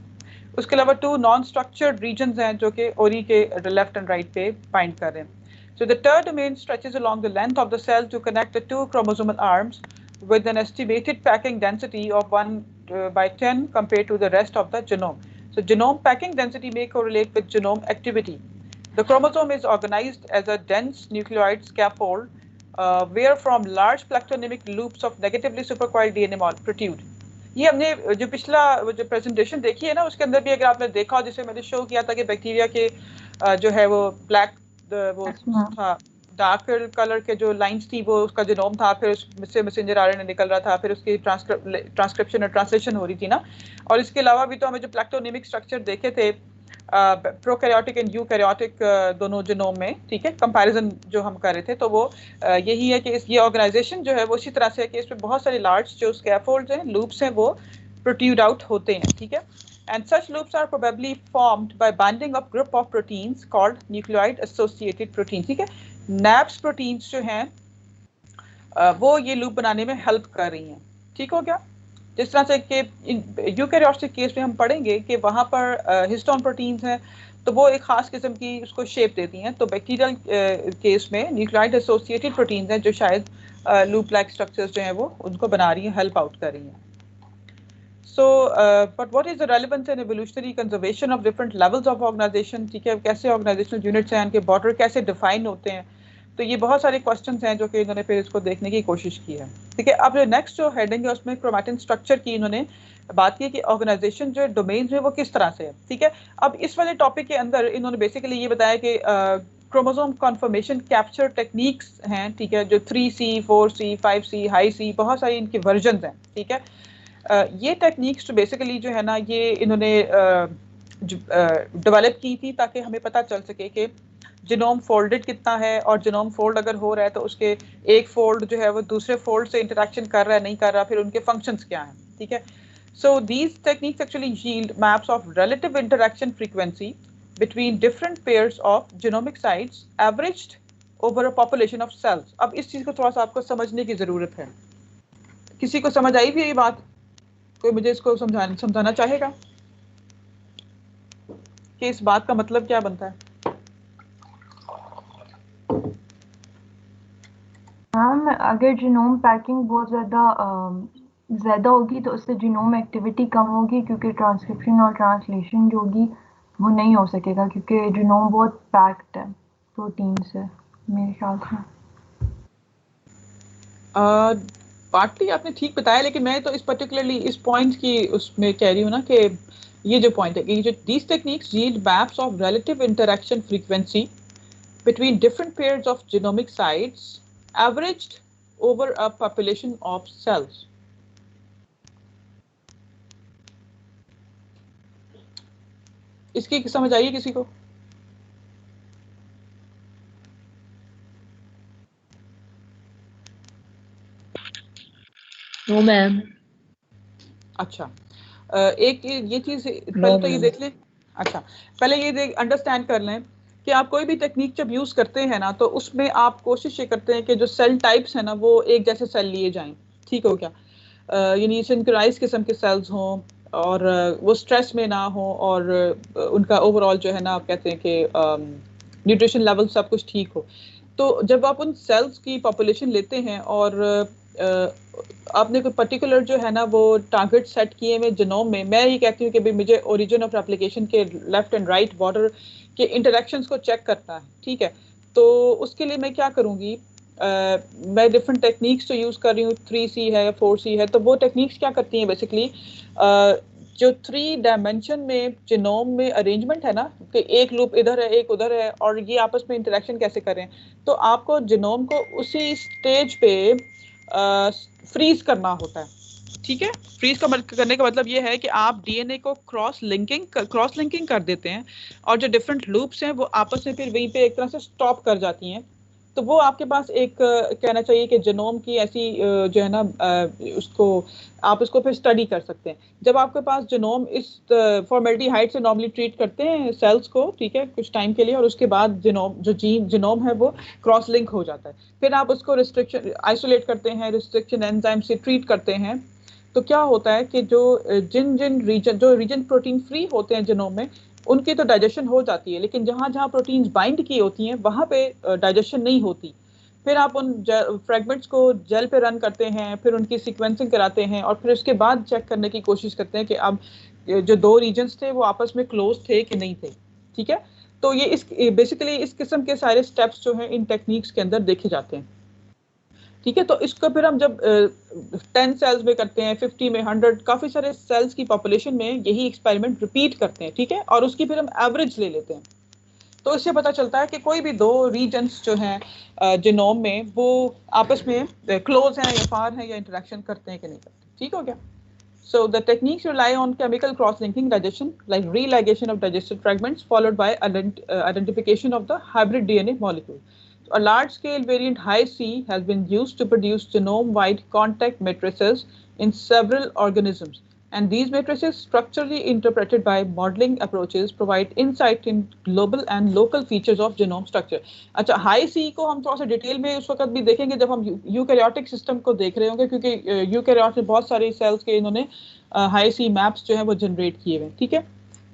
उसके अलावा 2 नॉन स्ट्रक्चर्ड रीजन्स हैं जो कि ओरी के लेफ्ट एंड राइट पे पॉइंट कर रहे हैं। So the ter domain stretches along the length of the cell to connect the 2 chromosomal arms with an estimated packing density of 1/10 compared to the rest of the genome. So genome packing density may correlate with genome activity. The chromosome is organized as a dense nucleoid scaffold where from large plectonymic loops of negatively supercoiled DNA protrude. ये हमने जो पिछला जो presentation देखी है ना उसके अंदर भी अगर आपने देखा हो, जिसे मैंने शो किया था कि बैक्टीरिया के जो है वो ब्लैक वो था डार्क कलर के जो लाइंस थी वो उसका जीनोम था, फिर उससे मैसेंजर आरएनए निकल रहा था, फिर उसकी ट्रांसक्रिप्शन और ट्रांसलेशन हो रही थी ना। और इसके अलावा भी तो हमें जो प्लेक्टोनिमिक स्ट्रक्चर देखे थे प्रोकैरियोटिक एंड यूकैरियोटिक दोनों जीनोम में, ठीक है, कंपैरिजन जो हम कर रहे थे, तो वो यही है कि ये ऑर्गेनाइजेशन जो है वो इसी तरह से है कि इसमें बहुत सारे लार्ज जो स्कैफोल्ड्स हैं, लूप्स हैं, वो प्रोट्रूड आउट होते हैं, ठीक है। And such loops are probably formed by binding of group of proteins called nucleoid associated protein, ठीक है। नैप्स प्रोटीन्स जो हैं वो ये लूप बनाने में हेल्प कर रही हैं, ठीक हो गया। जिस तरह से कि यूकैरियोट्स के केस में हम पढ़ेंगे कि वहाँ पर हिस्टोन प्रोटीन्स हैं, तो वो एक खास किस्म की उसको शेप देती हैं। तो बैक्टीरियल केस में न्यूक्लियोइड एसोसिएटेड प्रोटीन्स हैं जो शायद लूप लाइक स्ट्रक्चर्स जो हैं वो उनको बना रही हैं, हेल्प आउट कर रही हैं। So, but what is the relevance and evolutionary conservation of different levels of organization, ठीक है, कैसे organizational units हैं, इनके border कैसे define होते हैं, तो ये बहुत सारे क्वेश्चंस हैं जो कि इन्होंने फिर इसको देखने की कोशिश की है, ठीक है। अब जो नेक्स्ट जो हेडिंग है उसमें क्रोमैटिन स्ट्रक्चर की इन्होंने बात की कि ऑर्गेनाइजेशन जो डोमेन है वो किस तरह से है, ठीक है। अब इस वाले टॉपिक के अंदर इन्होंने बेसिकली ये बताया कि क्रोमोसोम कन्फर्मेशन कैप्चर टेक्निक्स हैं, ठीक है, जो 3C 4C 5C high C बहुत सारी इनकी वर्जन हैं, ठीक है। ये टेक्निक्स तो बेसिकली जो है ना ये इन्होंने डेवलप की थी ताकि हमें पता चल सके कि जीनोम फोल्डेड कितना है, और जीनोम फोल्ड अगर हो रहा है तो उसके एक फोल्ड जो है वो दूसरे फोल्ड से इंटरेक्शन कर रहा है नहीं कर रहा, फिर उनके फंक्शंस क्या हैं, ठीक है। So these techniques actually yield maps of relative interaction frequency between different pairs of genomic sites averaged over a population of cells. अब इस चीज़ को थोड़ा सा आपको समझने की ज़रूरत है। किसी को समझ आई भी ये बात? कोई मुझे इसको समझाना चाहेगा कि इस बात का मतलब क्या बनता है? मैम अगर जीनोम पैकिंग बहुत ज़्यादा होगी तो उससे जीनोम एक्टिविटी कम होगी, क्योंकि ट्रांसक्रिप्शन और ट्रांसलेशन जो होगी वो नहीं हो सकेगा, क्योंकि जीनोम बहुत पैक्ड है प्रोटीन से मेरे ख्याल से। पार्टली आपने ठीक बताया, लेकिन मैं तो इस पर्टिकुलरली इस पॉइंट की उसमें कह रही हूँ ना कि ये जो पॉइंट है कि जो these techniques yield maps of relative interaction frequency between different pairs of genomic sites averaged over a population of cells. इसकी समझ आई किसी को? No ma'am. अच्छा, एक ये चीज पहले तो ये देख लें। अच्छा, पहले ये अंडरस्टैंड कर लें कि आप कोई भी टेक्निक जब यूज करते हैं ना, तो उसमें आप कोशिश ये करते हैं कि जो सेल टाइप्स है ना वो एक जैसे सेल लिए जाएं, ठीक हो क्या, यानी सिंक्रोनाइज किस्म के सेल्स हों और वो स्ट्रेस में ना हो, और उनका ओवरऑल जो है ना आप कहते हैं कि न्यूट्रिशन लेवल सब कुछ ठीक हो। तो जब आप उन सेल्स की पॉपुलेशन लेते हैं और आपने कोई पर्टिकुलर जो है ना वो टारगेट सेट किए हुए जीनोम में, मैं ये कहती हूँ कि भाई मुझे ओरिजिन ऑफ रेप्लिकेशन के लेफ्ट एंड राइट बॉर्डर के इंटरेक्शंस को चेक करना है, ठीक है। तो उसके लिए मैं क्या करूँगी, मैं डिफरेंट टेक्निक्स तो यूज़ कर रही हूँ, 3C है 4C है, तो वो टेक्निक्स क्या करती हैं बेसिकली, जो 3 डायमेंशन में जीनोम में अरेंजमेंट है ना कि एक लूप इधर है एक उधर है और ये आपस में इंटरेक्शन कैसे करें, तो आपको जीनोम को उसी स्टेज पे फ्रीज करना होता है, ठीक है। फ्रीज करने का मतलब ये है कि आप डीएनए को क्रॉस लिंकिंग कर देते हैं, और जो डिफरेंट लूप्स हैं वो आपस में फिर वहीं पे एक तरह से स्टॉप कर जाती हैं। तो वो आपके पास एक कहना चाहिए कि जीनोम की ऐसी जो है ना आप उसको फिर स्टडी कर सकते हैं। जब आपके पास जीनोम इस फॉर्मेल्डिहाइड से नॉर्मली ट्रीट करते हैं सेल्स को, ठीक है, कुछ टाइम के लिए, और उसके बाद जीनोम है वो क्रॉस लिंक हो जाता है। फिर आप उसको रिस्ट्रिक्शन आइसोलेट करते हैं, रिस्ट्रिक्शन एंजाइम से ट्रीट करते हैं। तो क्या होता है कि जो रीजन प्रोटीन फ्री होते हैं जीनोम में, उनकी तो डाइजेशन हो जाती है, लेकिन जहाँ जहाँ प्रोटीन्स बाइंड की होती हैं वहाँ पे डाइजेशन नहीं होती। फिर आप उन फ्रेगमेंट्स को जेल पे रन करते हैं, फिर उनकी सीक्वेंसिंग कराते हैं, और फिर उसके बाद चेक करने की कोशिश करते हैं कि अब जो 2 रीजन्स थे वो आपस में क्लोज थे कि नहीं थे, ठीक है। तो ये बेसिकली इस किस्म के सारे स्टेप्स जो हैं इन टेक्निक्स के अंदर देखे जाते हैं, ठीक है। तो इसको फिर हम जब 10 सेल्स में करते हैं, 50 में, 100, काफ़ी सारे सेल्स की पॉपुलेशन में यही एक्सपेरिमेंट रिपीट करते हैं, ठीक है, और उसकी फिर हम एवरेज ले लेते हैं। तो इससे पता चलता है कि कोई भी 2 रीजन्स जो हैं जीनोम में वो आपस में क्लोज हैं या फार हैं या इंटरेक्शन करते हैं कि नहीं करते, ठीक हो गया। So the techniques rely on chemical cross-linking digestion, like religation of digested fragments, followed by identification of the hybrid DNA molecule. So a large-scale variant Hi-C has been used to produce genome-wide contact matrices in several organisms. And these matrices, structurally interpreted by modeling approaches, provide insight in global and local features of genome structure. अच्छा, high सी को हम थोड़ा सा detail में उस वक्त भी देखेंगे जब हम यूकैरियोटिक सिस्टम को देख रहे होंगे, क्योंकि यूकैरियोट में बहुत सारे सेल्स के इन्होंने हाई सी मैप्स जो है वो जनरेट किए हुए, ठीक है।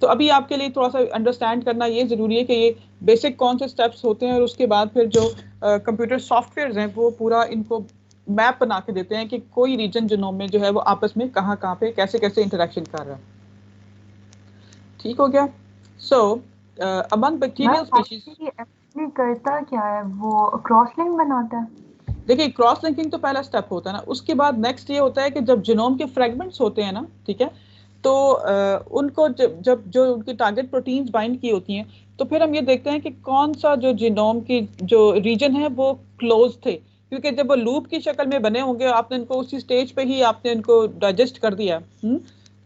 तो अभी आपके लिए थोड़ा सा अंडरस्टैंड करना ये जरूरी है कि ये बेसिक कौन से स्टेप्स होते हैं, और उसके बाद फिर जो कंप्यूटर सॉफ्टवेयर हैं वो पूरा इनको मैप बना के देते हैं कि कोई रीजन जीनोम में जो है वो आपस में कहाँ पे कैसे कैसे इंटरेक्शन कर रहा है। ठीक हो गया। सो अमंग बैक्टीरियल स्पीशीज एक्चुअली करता क्या है, वो क्रॉस लिंक बनाता है। देखिए, क्रॉस लिंकिंग तो पहला स्टेप होता है ना, उसके बाद नेक्स्ट ये होता है कि जब जीनोम के फ्रेगमेंट्स होते हैं ना, ठीक है, तो उनको जब जो उनकी टारगेट प्रोटीन्स बाइंड की होती हैं, तो फिर हम ये देखते हैं कि कौन सा जो जीनोम की जो रीजन है वो क्लोज थे, क्योंकि जब वो लूप की शक्ल में बने होंगे, आपने इनको उसी स्टेज पे ही आपने इनको डाइजेस्ट कर दिया,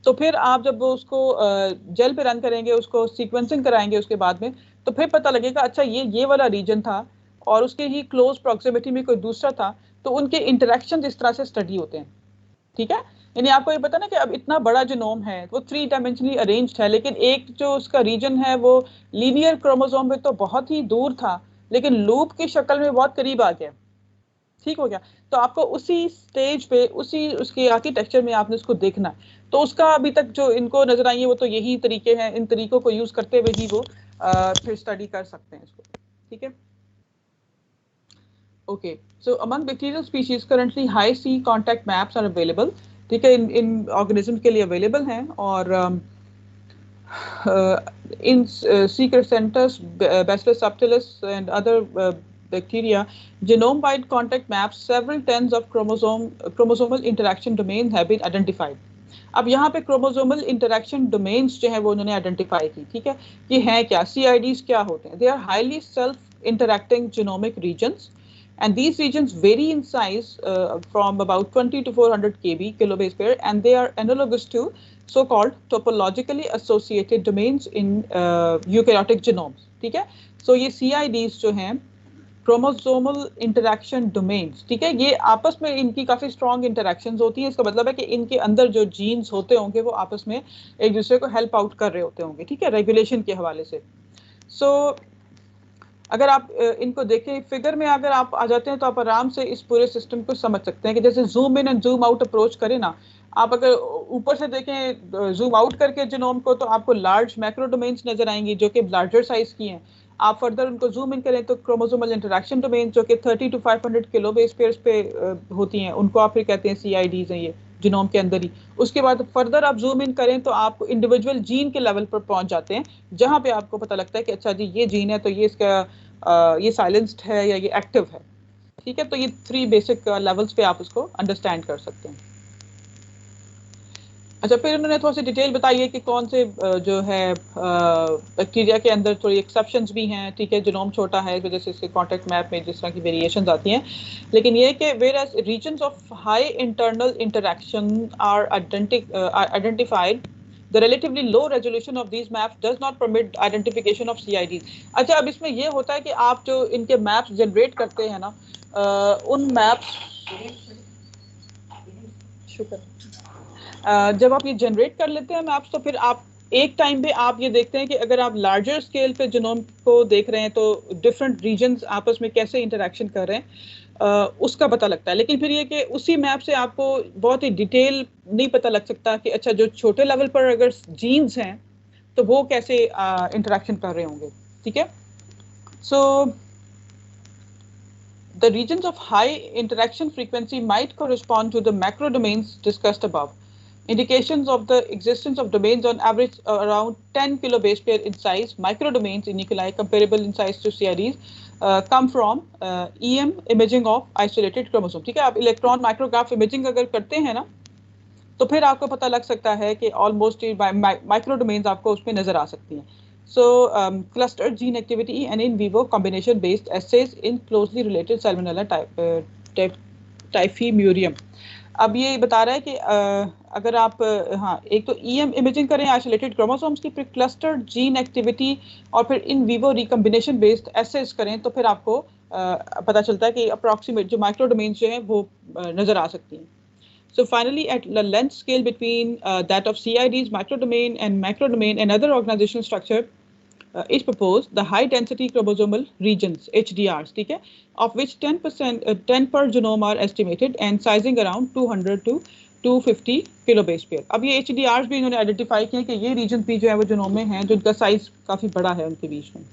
तो फिर आप जब उसको जेल पे रन करेंगे, उसको सीक्वेंसिंग कराएंगे उसके बाद में, तो फिर पता लगेगा अच्छा ये वाला रीजन था और उसके ही क्लोज प्रॉक्सिमिटी में कोई दूसरा था, तो उनके इंटरेक्शन इस तरह से स्टडी होते हैं, ठीक है। यानी आपको ये पता ना कि अब इतना बड़ा जीनोम है, वो 3 डायमेंशनली अरेंज्ड है, लेकिन एक जो उसका रीजन है वो लीनियर क्रोमोसोम में तो बहुत ही दूर था, लेकिन लूप की शक्ल में बहुत करीब आ गया। ठीक हो गया। तो आपको उसी स्टेज पे उसी उसके आर्किटेक्चर में आपने उसको देखना है। तो उसका अभी तक जो इनको नजर आई है वो तो यही तरीके हैं, इन तरीकों को यूज करते हुए ही वो फिर स्टडी कर सकते हैं इसको, ठीक है। Okay, so among bacterial species currently hi C contact maps are available, ठीक है, इन ऑर्गेनिज्म के लिए अवेलेबल हैं, और in C crescentus, Bacillus subtilis and other bacteria, genome-wide contact maps, several tens of chromosomal interaction domains have been identified. अब यहाँ पे chromosomal interaction domains जो है वो उन्होंने identify की, ठीक है। ये हैं क्या, CIDs क्या होते हैं? They are highly self-interacting genomic regions, and these regions vary in size from about 20 to 400 kb kilobase pair, and they are analogous to so-called topologically associated domains in eukaryotic genomes, ठीक है। So ये CIDs जो हैं chromosomal interaction domains, ठीक है, ये आपस में इनकी काफी स्ट्रॉन्ग इंटरैक्शंस होती हैं। इसका मतलब है कि इनके अंदर जो जीन्स होते होंगे वो आपस में एक दूसरे को हेल्प आउट कर रहे होते होंगे, ठीक है, रेगुलेशन के हवाले से। सो अगर आप इनको देखें फिगर में, अगर आप आ जाते हैं तो आप आराम से इस पूरे सिस्टम को समझ सकते हैं कि जैसे zoom in and zoom out approach करें ना, आप अगर ऊपर से देखें जूम आउट करके जीनोम को, तो आपको लार्ज मैक्रो डोमेन्स नजर आएंगी जो कि लार्जर साइज की हैं। आप फर्दर उनको जूम इन करें तो क्रोमोसोमल इंटरैक्शन डोमेन जो कि 30 to 500 किलो बेस पेयर्स पे होती हैं, उनको आप फिर कहते हैं CIDs हैं, ये जीनोम के अंदर ही। उसके बाद फर्दर आप जूम इन करें तो आप इंडिविजुअल जीन के लेवल पर पहुंच जाते हैं, जहां पे आपको पता लगता है कि अच्छा जी ये जीन है तो ये इसका ये साइलेंस्ड है या ये एक्टिव है, ठीक है। तो ये 3 बेसिक लेवल्स पे आप उसको अंडरस्टैंड कर सकते हैं। अच्छा, फिर उन्होंने थोड़ी सी डिटेल बताई है कि कौन से जो है बैक्टीरिया के अंदर थोड़ी एक्सेप्शंस भी हैं, ठीक है, जीनोम छोटा है इस वजह से इसके कॉन्टैक्ट मैप में जिस तरह की वेरिएशंस आती हैं, लेकिन ये कि whereas regions of high internal interaction are identified, the relatively low resolution of these maps does not permit identification of CIDs। अच्छा, अब इसमें ये होता है कि आप जो इनके मैप्स जनरेट करते हैं ना, उन मैप्स, शुक्र, जब आप ये जनरेट कर लेते हैं मैप्स, तो फिर आप एक टाइम पे आप ये देखते हैं कि अगर आप लार्जर स्केल पे जीनोम को देख रहे हैं तो डिफरेंट रीजन्स आपस में कैसे इंटरेक्शन कर रहे हैं, उसका पता लगता है। लेकिन फिर ये कि उसी मैप से आपको बहुत ही डिटेल नहीं पता लग सकता कि अच्छा जो छोटे लेवल पर अगर जीन्स हैं तो वो कैसे इंटरेक्शन कर रहे होंगे, ठीक है। सो the regions of high interaction frequency might correspond to the macro domains discussed above. Indications of the existence of domains on average around 10 kilobase pair in size, microdomains in nuclei comparable in size to CIDs, come from EM imaging of isolated chromosome, ठीक है। आप electron micrograph imaging अगर करते हैं ना, तो फिर आपको पता लग सकता है कि ऑलमोस्ट माइक्रोडोमेन्स आपको उसमें नजर आ सकती हैं। So cluster gene activity and in vivo combination based assays in closely related Salmonella typhimurium. अब ये बता रहा है कि अगर आप हाँ एक तो EM इमेजिंग करें आइसोलेटेड क्रोमोसोम्स की, फिर क्लस्टर्ड जीन एक्टिविटी और फिर in vivo recombination based assays करें तो फिर आपको पता चलता है कि अप्रॉक्सीमेट जो माइक्रो डोमेन्स जो हैं वो नजर आ सकती हैं. So finally, at the length scale between that of CIDs, microdomain and macrodomain and other organizational structure is proposed the high density chromosomal regions HDRs, ठीक है, of which 10 per genome are estimated and sizing around 200 to 250 kilobase pair. अब ये HDRs भी इन्होंने identify किए कि ये reason भी जो है वो जनोम में हैं, जिनका साइज काफी बड़ा है उनके बीच में.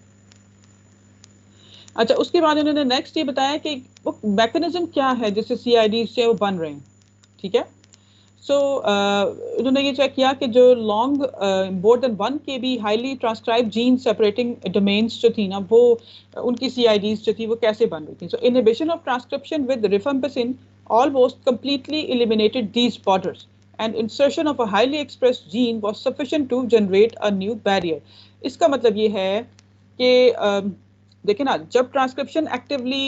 अच्छा, उसके बाद इन्होंने नेक्स्ट ये बताया कि वो मैकेनिज्म क्या है जिससे CIDs से वो बन रहे हैं. ठीक है, सो उन्होंने ये चेक किया कि जो long more than 1 KB highly transcribe gene separating domains जो थी ना, वो उनकी CIDs जो थी वो कैसे बन रही थी. So inhibition of transcription with rifampicin almost completely eliminated these borders and insertion of a highly expressed gene was sufficient to generate a new barrier. इसका मतलब ये है कि देखिए ना, जब ट्रांसक्रिप्शन एक्टिवली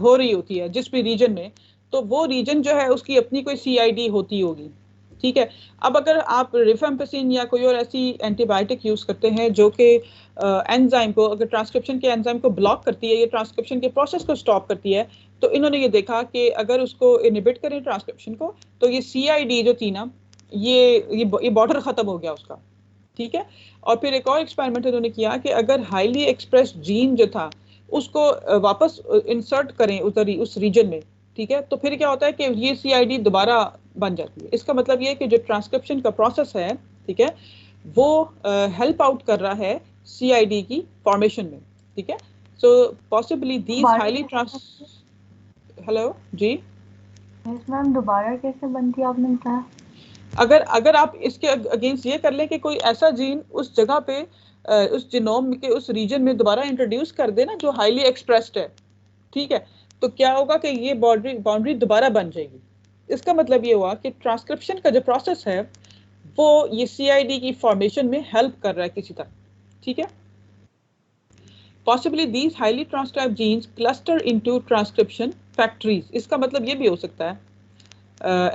हो रही होती है जिस भी रीजन में, तो वो रीजन जो है उसकी अपनी कोई CID होती होगी. ठीक है, अब अगर आप रिफम्पिसिन या कोई और ऐसी एंटीबायोटिक यूज करते हैं जो कि एंजाइम को, अगर ट्रांसक्रिप्शन के एंजाइम को ब्लॉक करती है, ये ट्रांसक्रिप्शन के प्रोसेस को स्टॉप करती है, तो इन्होंने ये देखा कि अगर उसको इनहिबिट करें ट्रांसक्रिप्शन को, तो ये CID जो थी ना, ये बॉर्डर खत्म हो गया उसका. ठीक है, और फिर एक और एक्सपेरिमेंट इन्होंने किया कि अगर हाईली एक्सप्रेस्ड जीन जो था उसको वापस इंसर्ट करें उस रीजन में, ठीक है, तो फिर क्या होता है कि ये CID दोबारा बन जाती है. इसका मतलब ये है कि जो ट्रांसक्रिप्शन का प्रोसेस है, ठीक है, वो हेल्प आउट कर रहा है CID की फॉर्मेशन में. ठीक है, so possibly these highly hello जी. यस मैम, दोबारा कैसे बनती है आपने बताया? अगर आप इसके अगेंस्ट ये कर लें कि कोई ऐसा जीन उस जगह पे उस जीनोम के उस रीजन में दोबारा इंट्रोड्यूस कर देना जो हाईली एक्सप्रेस्ड है, ठीक है, तो क्या होगा कि ये बाउंड्री दोबारा बन जाएगी. इसका मतलब ये हुआ कि ट्रांसक्रिप्शन का जो प्रोसेस है वो ये CID की फॉर्मेशन में हेल्प कर रहा है किसी तरह. ठीक है, possibly these highly transcribed genes cluster into transcription factories. इसका मतलब ये भी हो सकता है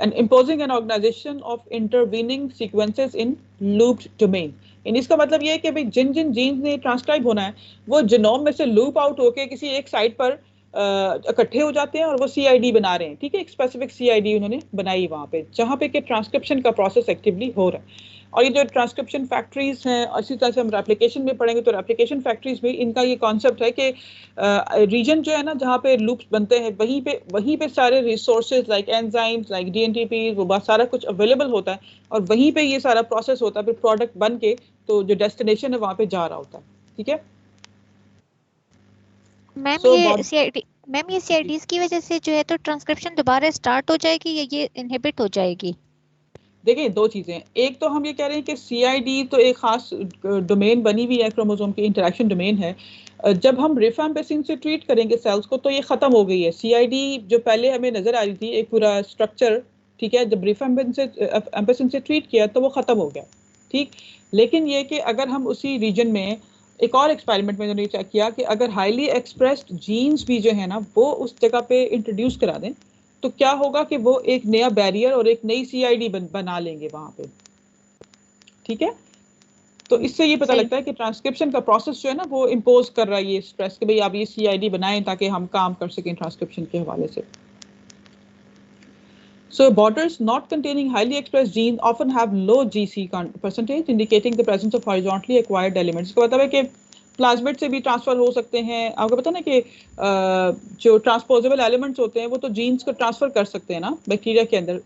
and imposing an organization of intervening sequences in looped domain. इन इसका मतलब ये है कि भाई जिन जीन्स ने ट्रांसक्राइब होना है वो जीनोम में से लूप आउट होके किसी एक साइट पर इकट्ठे हो जाते हैं और वो CID बना रहे हैं. ठीक है, एक स्पेसिफिक CID उन्होंने बनाई वहाँ पे जहाँ पे कि ट्रांसक्रिप्शन का प्रोसेस एक्टिवली हो रहा है. और ये जो ट्रांसक्रिप्शन फैक्ट्रीज हैं, इसी तरह से हम रेप्लिकेशन में पढ़ेंगे, तो रेप्लिकेशन फैक्ट्रीज में इनका ये कॉन्सेप्ट है कि रीजन जो है ना जहाँ पे लूप्स बनते हैं वहीं पे सारे resources like enzymes, like DNTP, वो बात सारा कुछ अवेलेबल होता है और वहीं पे ये सारा प्रोसेस होता है, फिर प्रोडक्ट बन के तो जो डेस्टिनेशन है वहाँ पे जा रहा होता है. ठीक है मैम, ये CIDs की वजह से जो है तो ट्रांसक्रिप्शन दोबारा स्टार्ट हो जाएगी या ये इनहिबिट हो जाएगी? देखिए, दो चीजें. एक तो हम ये कह रहे हैं कि CID तो एक खास डोमेन बनी हुई है, क्रोमोसोम की इंटरेक्शन डोमेन है. जब हम रिफम्पिसिन से ट्रीट करेंगे सेल्स को तो ये खत्म हो गई है. CID जो पहले हमें नजर आ रही थी एक पूरा स्ट्रक्चर, ठीक है, जब रिफम्पिसिन से ट्रीट किया तो वो खत्म हो गया. ठीक, लेकिन ये कि अगर हम उसी रीजन में एक और एक्सपेरिमेंट में उन्होंने चेक किया कि अगर हाईली एक्सप्रेस्ड जीन्स भी जो है ना वो उस जगह पे इंट्रोड्यूस करा दें तो क्या होगा कि वो एक नया बैरियर और एक नई CID बना लेंगे वहां पे. ठीक है, तो इससे ये पता लगता है कि ट्रांसक्रिप्शन का प्रोसेस जो है ना वो इम्पोज कर रहा है ये स्ट्रेस कि भाई आप ये CID बनाएं ताकि हम काम कर सकें ट्रांसक्रिप्शन के हवाले से. So borders not containing highly expressed genes often have low GC percentage, indicating the presence of horizontally acquired elements. इसका मतलब है कि प्लाज्मिड से भी ट्रांसफर हो सकते हैं. आपको पता ना कि जो ट्रांसपोजेबल एलिमेंट्स होते हैं वो तो जीन्स को ट्रांसफर कर सकते हैं ना बैक्टीरिया के अंदर.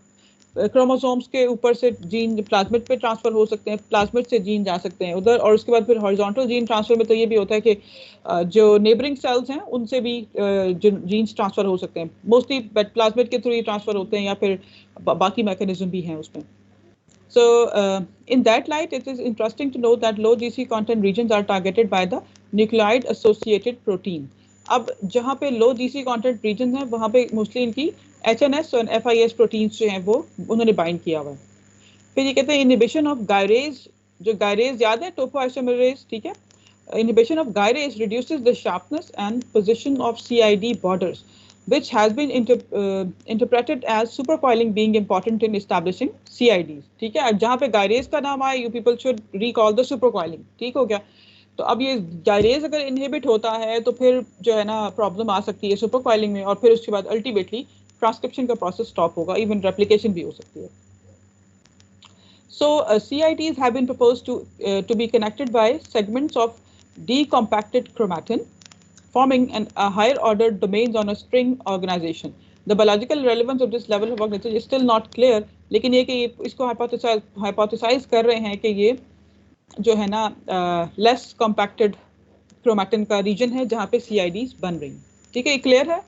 क्रोमोसोम्स के ऊपर से जीन प्लाज्मिड पे ट्रांसफर हो सकते हैं, प्लाज्मिड से जीन जा सकते हैं उधर, और उसके बाद फिर हॉरिजॉन्टल जीन ट्रांसफर में तो ये भी होता है कि जो नेबरिंग सेल्स हैं उनसे भी जीन्स ट्रांसफर हो सकते हैं. मोस्टली प्लाज्मिड के थ्रू ही ट्रांसफर होते हैं या फिर बाकी मैकेनिज्म भी हैं उसमें. So in that light, it is interesting to know that low GC content regions are targeted by the nucleotide associated protein. अब जहाँ पे low GC content regions हैं वहाँ पे mostly इनकी HNS और FIS proteins जो हैं वो उन्होंने bind किया हुआ है. फिर ये कहते हैं inhibition of gyrase, जो gyrase याद है topoisomerase, ठीक है, inhibition of gyrase reduces the sharpness and position of CID borders. which has been interpreted as supercoiling being important in establishing CIDs. ठीक है, अब जहाँ पे गायरेज का नाम आया, you people should recall the supercoiling. ठीक हो गया? तो अब ये गायरेज अगर इनहिबिट होता है तो फिर जो है ना प्रॉब्लम आ सकती है सुपरकॉइलिंग में, और फिर उसके बाद अल्टीमेटली ट्रांसक्रिप्शन का प्रोसेस स्टॉप होगा, इवन रेप्लिकेशन भी हो सकती है. So CIDs have been proposed to be connected by segments of decompacted chromatin, forming a higher order domains on a string organization. The biological relevance of this level of organization is still not clear, लेकिन ये कि इसको hypothesize कर रहे हैं कि ये जो है ना लेस कॉम्पैक्टेड क्रोमैटिन का रीजन है जहाँ पे CIDs बन रही हैं. ठीक है, ये क्लियर है?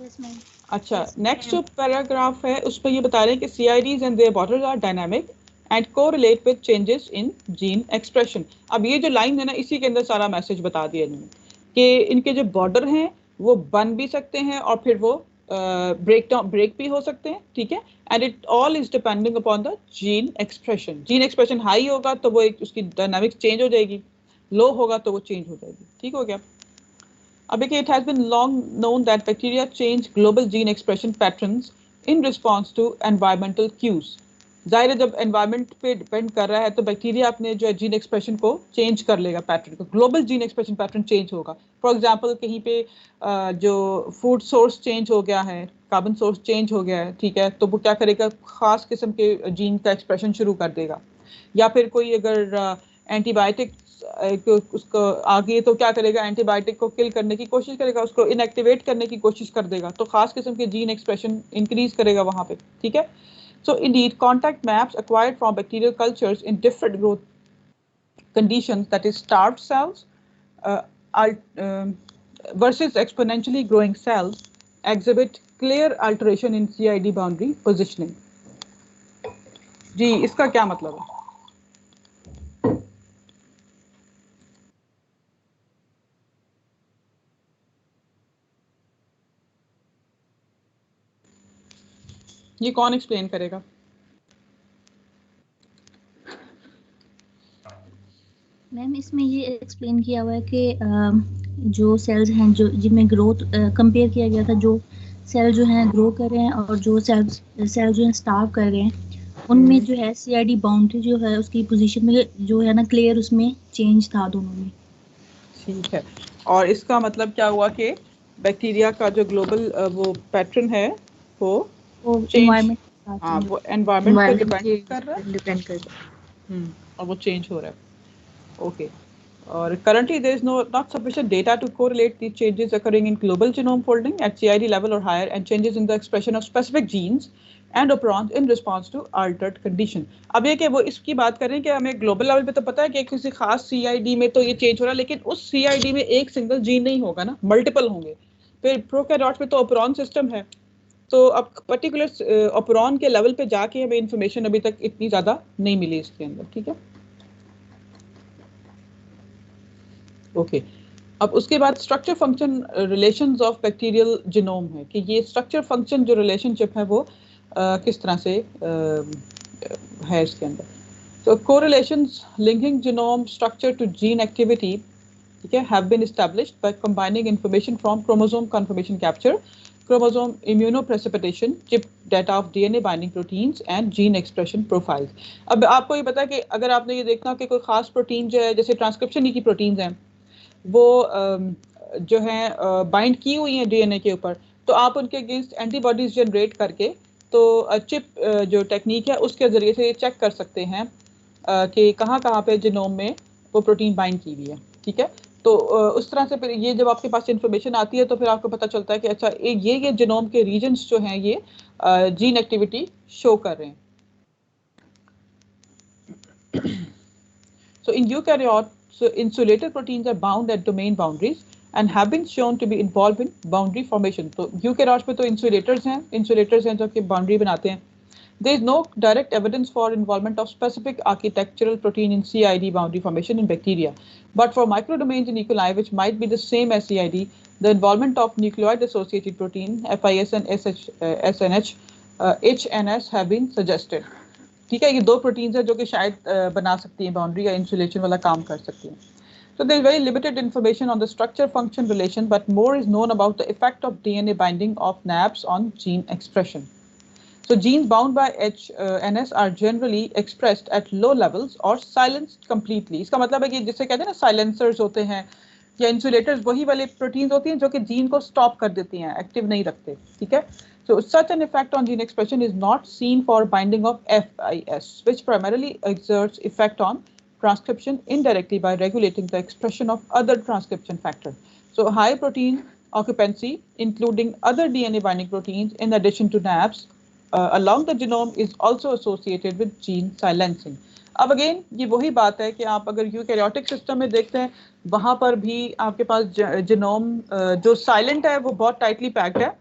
Yes, ma'am. अच्छा, नेक्स्ट जो पैराग्राफ है उसमें ये बता रहे हैं कि CIDs and their borders are dynamic and correlate with changes in gene expression. अब ये जो लाइन है ना, इसी के अंदर सारा मैसेज बता दिया इन्होंने कि इनके जो बॉर्डर हैं वो बन भी सकते हैं और फिर वो ब्रेक भी हो सकते हैं. ठीक है, and it all is depending upon the gene expression. Gene expression high होगा तो वो एक उसकी डायनामिक्स चेंज हो जाएगी, लो होगा तो वो चेंज हो जाएगी. ठीक हो गया? अब देखिए, it has been long known that bacteria change global gene expression patterns in response to environmental cues. जाहिर है जब एनवायरनमेंट पे डिपेंड कर रहा है तो बैक्टीरिया अपने जो है जीन एक्सप्रेशन को चेंज कर लेगा, पैटर्न को. Global gene expression pattern change होगा. फॉर एग्जांपल कहीं पे जो फूड सोर्स चेंज हो गया है, कार्बन सोर्स चेंज हो गया है, ठीक है, तो वो क्या करेगा, खास किस्म के जीन का एक्सप्रेशन शुरू कर देगा. या फिर कोई अगर एंटीबायोटिक उसको आगे तो क्या करेगा, एंटीबायोटिक को किल करने की कोशिश करेगा, उसको इनएक्टिवेट करने की कोशिश कर देगा, तो खास किस्म के जीन एक्सप्रेशन इंक्रीज करेगा वहाँ पे. ठीक है. So indeed, contact maps acquired from bacterial cultures in different growth conditions, that is starved cells versus exponentially growing cells, exhibit clear alteration in CID boundary positioning. जी, इसका क्या मतलब है? ये कौन एक्सप्लेन करेगा? मैम, इसमें ये एक्सप्लेन किया हुआ है कि जो सेल्स हैं जो जिनमें ग्रोथ कंपेयर किया गया था, जो सेल जो हैं ग्रो कर रहे हैं और जो सेल जो हैं स्टार्व कर रहे हैं, उनमें जो है CID बाउंड्री जो है उसकी पोजीशन में जो है ना क्लियर उसमें चेंज था दोनों में. ठीक है, और इसका मतलब क्या हुआ कि बैक्टीरिया का जो ग्लोबल वो पैटर्न है वो एनवायरनमेंट, हाँ, वो एनवायरनमेंट पे डिपेंड कर रहा है और वो चेंज हो रहा है. ओके. और currently there is not sufficient data to correlate the changes occurring in global genome folding at CID level or higher and changes in the expression of specific genes and operons in response to altered condition. अब ये कि वो इसकी बात कर रहे हैं कि हमें ग्लोबल लेवल पे तो पता है कि किसी खास CID में तो ये चेंज हो रहा है, लेकिन उस CID में एक सिंगल जीन नहीं होगा ना, मल्टीपल होंगे. फिर प्रोकैरियोट्स में तो ऑपरॉन सिस्टम है, तो अब पर्टिकुलर ऑपरॉन के लेवल पे जाके हमें इंफॉर्मेशन अभी तक इतनी ज़्यादा नहीं मिली इसके अंदर. ठीक है. ओके. अब उसके बाद structure function relations of bacterial genome है कि ये स्ट्रक्चर फंक्शन जो रिलेशनशिप है वो किस तरह से है इसके अंदर. तो correlations linking genome structure to gene activity, ठीक है, have been established by combining information from chromosome conformation capture, chromosome immunoprecipitation, chip data of DNA binding proteins and gene expression profiles. अब आपको ये पता है कि अगर आपने ये देखना कि कोई खास प्रोटीन जो है, जैसे ट्रांसक्रिप्शन की प्रोटीन्स हैं, वो जो है बाइंड की हुई हैं DNA के ऊपर, तो आप उनके अगेंस्ट एंटीबॉडीज जनरेट करके तो चिप जो टेक्निक है उसके ज़रिए से चेक कर सकते हैं कि कहाँ पे जीनोम में वो प्रोटीन बाइंड की हुई है. ठीक है. तो उस तरह से फिर ये जब आपके पास इंफॉर्मेशन आती है तो फिर आपको पता चलता है कि अच्छा ये जीनोम के रीजन्स जो हैं ये जीन एक्टिविटी शो कर रहे हैं. So in eukaryotes, insulated proteins are bound at domain boundaries and have been shown to be involved in boundary formation. तो eukaryotes में तो insulators हैं जो कि boundary बनाते हैं. There is no direct evidence for involvement of specific architectural protein in CID boundary formation in bacteria. But for microdomains in E. coli, which might be the same as CID, the involvement of nucleoid-associated protein, FIS and SNH, HNS have been suggested. ठीक है, ये दो proteins हैं जो कि शायद बना सकती हैं बाउंड्री या इंसुलेशन वाला काम कर सकती हैं. So there is very limited information on the structure-function relation, but more is known about the effect of DNA binding of NAbs on gene expression. So genes bound by NS are generally expressed at low levels or silenced completely. इसका मतलब है कि जिसे कहते हैं ना silencers होते हैं या insulators, वही वाले proteins होती हैं जो कि जीन को stop कर देती हैं, active नहीं रखते, ठीक है? So such an effect on gene expression is not seen for binding of FIS, which primarily exerts effect on transcription indirectly by regulating the expression of other transcription factors. So high protein occupancy, including other DNA binding proteins in addition to NAbs, along the genome is also associated with gene silencing. अब again ये वही बात है कि आप अगर eukaryotic system में देखते हैं वहाँ पर भी आपके पास जिनोम जो साइलेंट है वो बहुत टाइटली पैक्ड है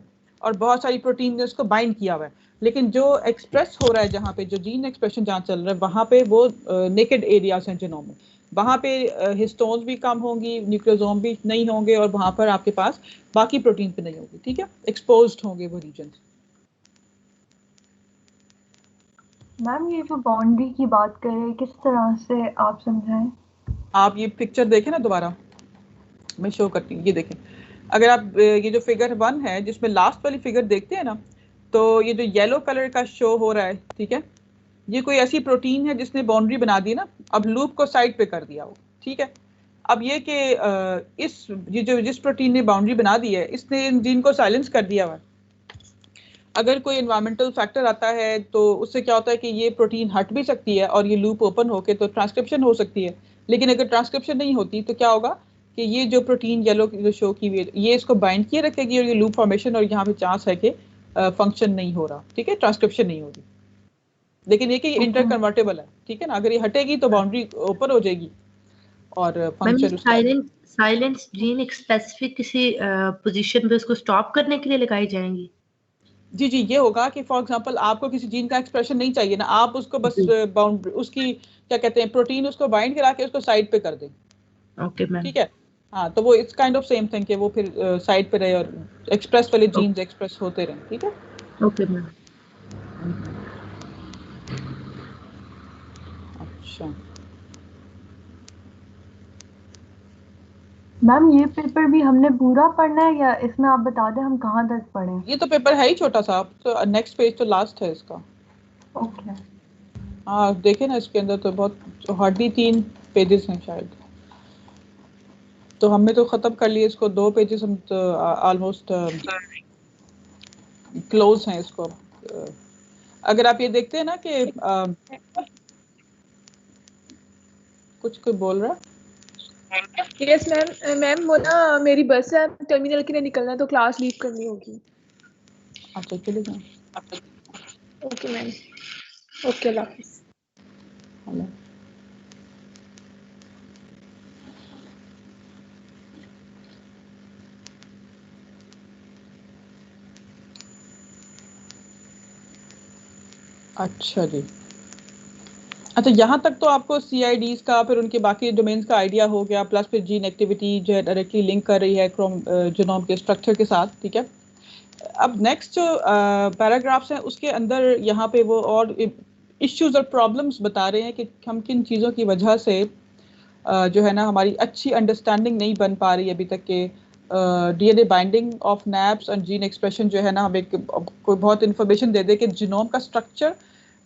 और बहुत सारी प्रोटीन ने उसको बाइंड किया हुआ है, लेकिन जो एक्सप्रेस हो रहा है जहाँ पे जो जीन एक्सप्रेशन जहाँ चल रहा है वहाँ पे वो नेकेड एरियाज हैं जिनोम में, वहाँ पे हिस्टोन्स भी कम होंगी, न्यूक्लियोसोम भी नहीं होंगे और वहाँ पर आपके पास बाकी प्रोटीन पे नहीं होगी, ठीक है, एक्सपोज्ड होंगे वो रीजन्स। मैम ये जो बाउंड्री की बात कर रहे हैं किस तरह से आप समझाएं? आप ये पिक्चर देखें ना, दोबारा मैं शो करती हूँ, ये देखें, अगर आप ये जो फिगर 1 है जिसमें लास्ट वाली फिगर देखते हैं ना, तो ये जो येलो कलर का शो हो रहा है, ठीक है, ये कोई ऐसी प्रोटीन है जिसने बाउंड्री बना दी ना, अब लूप को साइड पे कर दिया वो, ठीक है। अब ये कि जिस प्रोटीन ने बाउंड्री बना दी है इसने इन जीन को साइलेंस कर दिया हुआ है। अगर कोई एनवायरमेंटल फैक्टर आता है तो उससे क्या होता है कि ये प्रोटीन हट भी सकती है और ये लूप ओपन होके तो ट्रांसक्रिप्शन हो सकती है, लेकिन अगर ट्रांसक्रिप्शन नहीं होती तो क्या होगा कि ये जो प्रोटीन येलो जो शो की हुई ये इसको बाइंड किए रखेगी और ये लूप फॉर्मेशन और यहाँ पे चांस है कि फंक्शन नहीं हो रहा, ठीक है, ट्रांसक्रिप्शन नहीं होगी, लेकिन ये कि इंटर कन्वर्टेबल है, ठीक है ना, अगर ये हटेगी तो बाउंड्री ओपन हो जाएगी और फंक्शन साइलेंस जीन एक स्पेसिफिक किसी पोजीशन पे उसको स्टॉप करने के लिए लगाई जाएंगी। जी जी, ये होगा कि फॉर एग्जांपल आपको किसी जीन का एक्सप्रेशन नहीं चाहिए ना, आप उसको बस बाउंड्री उसकी क्या कहते हैं प्रोटीन उसको बाइंड करा के उसको साइड पे कर दें, ओके मैम, ठीक है, हाँ, तो वो it's kind of same thing कि वो फिर साइड पे रहे और एक्सप्रेस वाले जीन्स एक्सप्रेस होते रहे, ठीक है, ओके मैम। अच्छा मैम ये पेपर भी हमने पूरा पढ़ना है या इसमें आप बता दें हम कहाँ तक पढ़ें? ये तो पेपर है ही छोटा सा, आप तो नेक्स्ट पेज तो लास्ट है इसका। ओके हाँ देखें ना, इसके अंदर तो बहुत हार्डली 3 पेजेस हैं शायद, तो हमने तो ख़त्म कर लिए इसको, 2 पेजेस हम तो ऑलमोस्ट क्लोज हैं इसको। अगर आप ये देखते हैं ना कि कुछ कोई बोल रहा है? यस मैम वो ना मेरी बस है, टर्मिनल के लिए निकलना है तो क्लास लीव करनी होगी। अच्छा चले जाओ। ओके मैम, ओके अल्लाह हाफिज़। हेलो अच्छा जी, अच्छा यहाँ तक तो आपको CIDs का फिर उनके बाकी डोमेन्स का आइडिया हो गया, प्लस फिर जीन एक्टिविटी जो है डायरेक्टली लिंक कर रही है जीनोम के स्ट्रक्चर के साथ, ठीक है। अब नेक्स्ट जो पैराग्राफ्स हैं उसके अंदर यहाँ पे वो और इश्यूज और प्रॉब्लम्स बता रहे हैं कि हम किन चीज़ों की वजह से जो है ना हमारी अच्छी अंडरस्टैंडिंग नहीं बन पा रही अभी तक के DNA बाइंडिंग ऑफ NAbs और जीन एक्सप्रेशन जो है ना, हमें कोई बहुत इन्फॉर्मेशन दे दे कि जीनोम का structure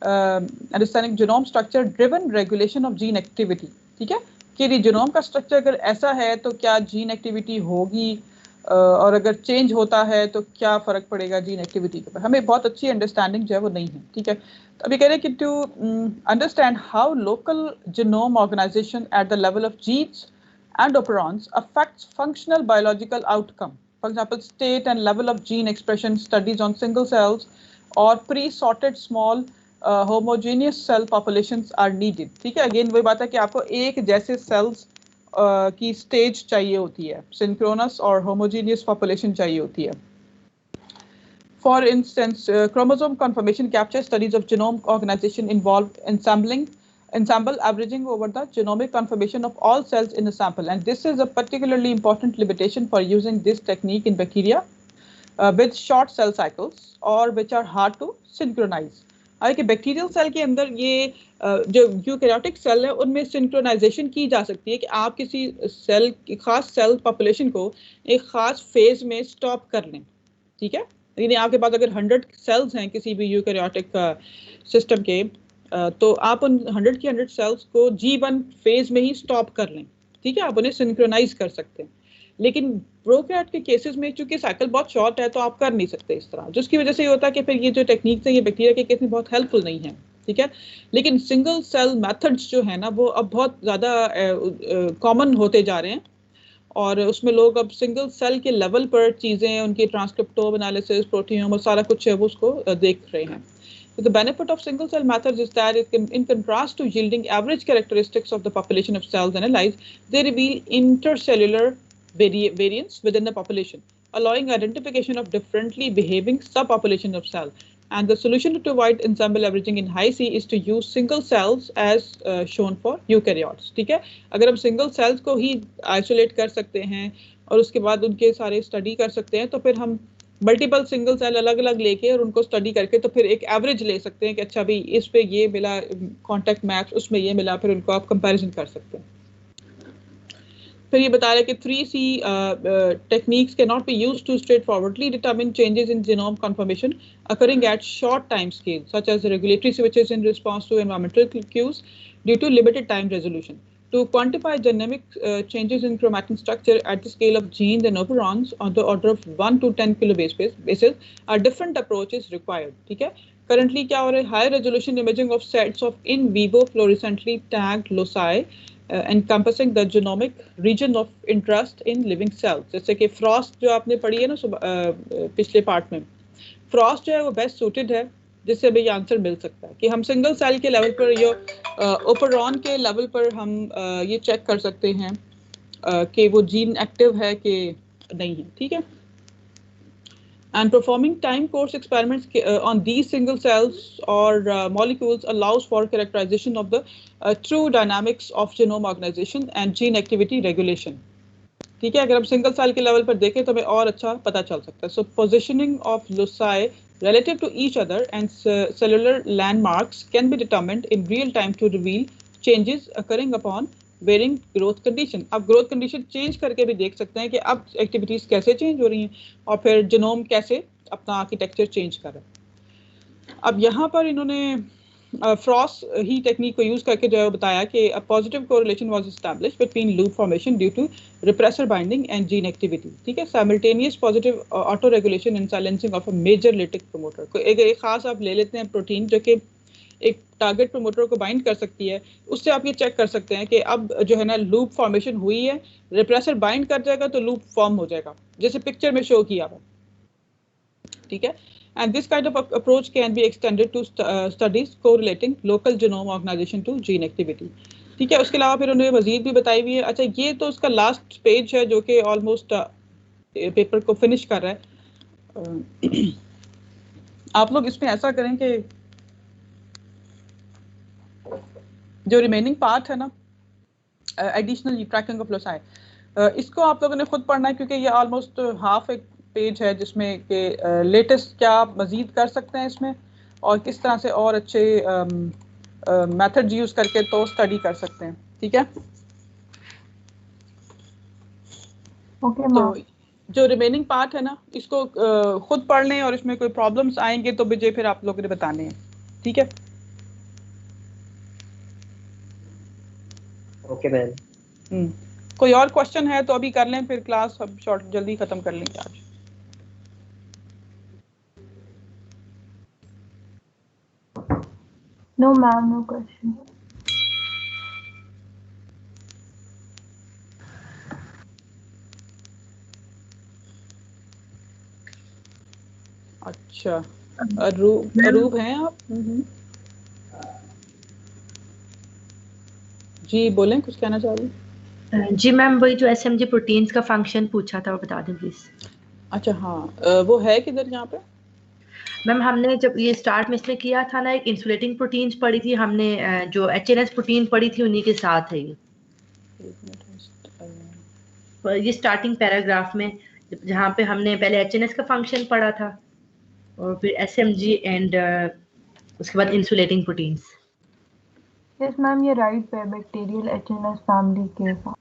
understanding genome structure driven regulation of gene activity, ठीक है, कि जीनोम का स्ट्रक्चर अगर ऐसा है तो क्या जीन एक्टिविटी होगी और अगर चेंज होता है तो क्या फ़र्क पड़ेगा जीन एक्टिविटी के ऊपर, हमें बहुत अच्छी अंडरस्टैंडिंग जो है वो नहीं है, ठीक है। तो अभी कह रहे हैं कि to understand how local genome organisation at the level of genes and operons affects functional biological outcome. For example, state and level of gene expression studies on single cells or pre-sorted small homogeneous cell populations are needed. ठीक है, again वही बात है कि आपको एक जैसे cells की स्टेज चाहिए होती है, synchronous और homogeneous population चाहिए होती है। For instance, chromosome conformation capture studies of genome organization involve ensemble averaging over the genomic conformation of all cells in a sample, and this is a particularly important limitation for using this technique in bacteria with short cell cycles or which are hard to synchronize. हालांकि bacterial cell के अंदर ये जो eukaryotic cell है उनमें synchronisation की जा सकती है कि आप किसी सेल खास सेल पॉपुलेशन को एक खास फेज में स्टॉप कर लें, ठीक है। यानी आपके पास अगर 100 सेल्स हैं किसी भी यूकैरियोटिक सिस्टम के, तो आप उन 100 की 100 सेल्स को G1 फेज में ही स्टॉप कर लें, ठीक है। आप उन्हें सिंक्रोनाइज कर सकते हैं। लेकिन प्रोकैरियोट के केसेस में चूंकि साइकिल बहुत शॉर्ट है तो आप कर नहीं सकते इस तरह, जिसकी वजह से ये होता है कि फिर ये जो टेक्निक्स है ये बैक्टीरिया के केस में बहुत हेल्पफुल नहीं है, ठीक है। लेकिन सिंगल सेल मेथड्स जो है ना वो अब बहुत ज़्यादा कॉमन होते जा रहे हैं, और उसमें लोग अब सिंगल सेल के लेवल पर चीज़ें, उनकी ट्रांसक्रिप्टोम एनालिसिस, प्रोटीनोम और सारा कुछ है वो उसको देख रहे हैं। So the benefit of single cell methods is that it can, in contrast to yielding average characteristics of the population of cells analyzed, they reveal intercellular variants within the population, allowing identification of differently behaving subpopulations of cell. And the solution to avoid ensemble averaging in high C is to use single cells as shown for eukaryotes, ठीक है। अगर हम single cells को ही isolate कर सकते हैं और उसके बाद उनके सारे study कर सकते हैं, तो फिर हम मल्टीपल सिंगल सेल अलग अलग लेके और उनको स्टडी करके तो फिर एक एवरेज ले सकते हैं कि अच्छा भाई इस पे ये मिला कॉन्टैक्ट मैप्स, उसमें ये मिला, फिर उनको आप कंपैरिजन कर सकते हैं। फिर ये बता रहे कि 3C techniques cannot be used to straightforwardly determine changes in genome conformation occurring at short time scale, such as regulatory switches in response to environmental cues due to limited time resolution. To quantify dynamic changes in chromatin structure at the scale of genes and operons on the order of 1 to 10 kilobase basis, a different approach is required, ठीक है। Currently क्या हो रहा है, high resolution imaging of sets of in vivo fluorescently tagged loci encompassing the genomic region of interest in living cells, जैसे कि Frost जो आपने पढ़ी है ना पिछले पार्ट में, फ्रॉस्ट जो है वो बेस्ट सूटेड है जिससे भी ये आंसर मिल सकता है कि हम सिंगल सेल के लेवल पर या ओपरॉन के लेवल पर हम ये चेक कर सकते हैं कि वो जीन एक्टिव है कि नहीं है, ठीक है। And performing time course experiments on these single cells or molecules allows for characterization of the true dynamics of genome organization and gene activity regulation, ठीक है। अगर हम सिंगल सेल के लेवल पर देखें तो हमें और अच्छा पता चल सकता है। So positioning of loci relative to each other and cellular landmarks can be determined in real time to reveal changes occurring upon varying growth condition. अब growth condition change करके भी देख सकते हैं कि अब activities कैसे change हो रही हैं और फिर genome कैसे अपना architecture change कर रहा है। अब यहाँ पर इन्होंने फ्रॉस्ट ही टेक्निक को यूज करके जो है बताया कि a positive correlation was established between loop formation due to repressor binding and gene activity, ठीक है। simultaneous positive auto regulation and silencing of a major lytic promoter, को एक खास आप ले लेते हैं प्रोटीन जो कि एक टारगेट प्रोमोटर को बाइंड कर सकती है, उससे आप ये चेक कर सकते हैं कि अब जो है ना लूप फॉर्मेशन हुई है, रिप्रेसर बाइंड कर जाएगा तो लूप फॉर्म हो जाएगा जैसे पिक्चर में शो किया हुआ, ठीक है। And this kind of approach can be extended to studies correlating local genome organization to gene activity, ठीक है। उसके अलावा फिर उन्होंने मजीद भी बताई हुई है। अच्छा ये तो उसका लास्ट पेज है जो कि ऑलमोस्ट पेपर को फिनिश कर रहा है। आप लोग इसमें ऐसा करें कि जो रिमेनिंग पार्ट है ना एडिशनल ट्रैकिंग ऑफ लोसाई, इसको आप लोगों ने खुद पढ़ना है क्योंकि ये ऑलमोस्ट हाफ एक पेज है जिसमें कि लेटेस्ट क्या आप मजीद कर सकते हैं इसमें और किस तरह से और अच्छे मेथड यूज करके तो स्टडी कर सकते हैं, ठीक है। ओके तो जो रिमेनिंग पार्ट है ना इसको खुद पढ़ लें और इसमें कोई प्रॉब्लम्स आएंगे तो मुझे फिर आप लोगों ने बताने हैं, ठीक है। Okay ma'am. कोई और क्वेश्चन है तो अभी कर लें, फिर क्लास अब शॉर्ट जल्दी खत्म कर लेंगे आज। No ma'am, no question. अच्छा अरूप हैं आप? जी बोलें, कुछ कहना चाह रही? जी मैम, वही जो एसएमजी प्रोटीन्स का फंक्शन पूछा था वो बता दें प्लीज। अच्छा हाँ, वो है किधर यहाँ पे? मैम हमने जब ये स्टार्ट में इसमें किया था ना, एक इंसुलेटिंग प्रोटीन्स पढ़ी थी हमने, जो एचएनएस प्रोटीन पढ़ी थी उन्हीं के साथ है ये स्टार्टिंग पैराग्राफ में, जहाँ पे हमने पहले एचएनएस का फंक्शन पढ़ा था और फिर एसएमजी एंड उसके बाद इंसुलेटिंग प्रोटीन्स। यस मैम, ये राइट पे बैक्टीरियल एचएनएस फैमिली के साथ।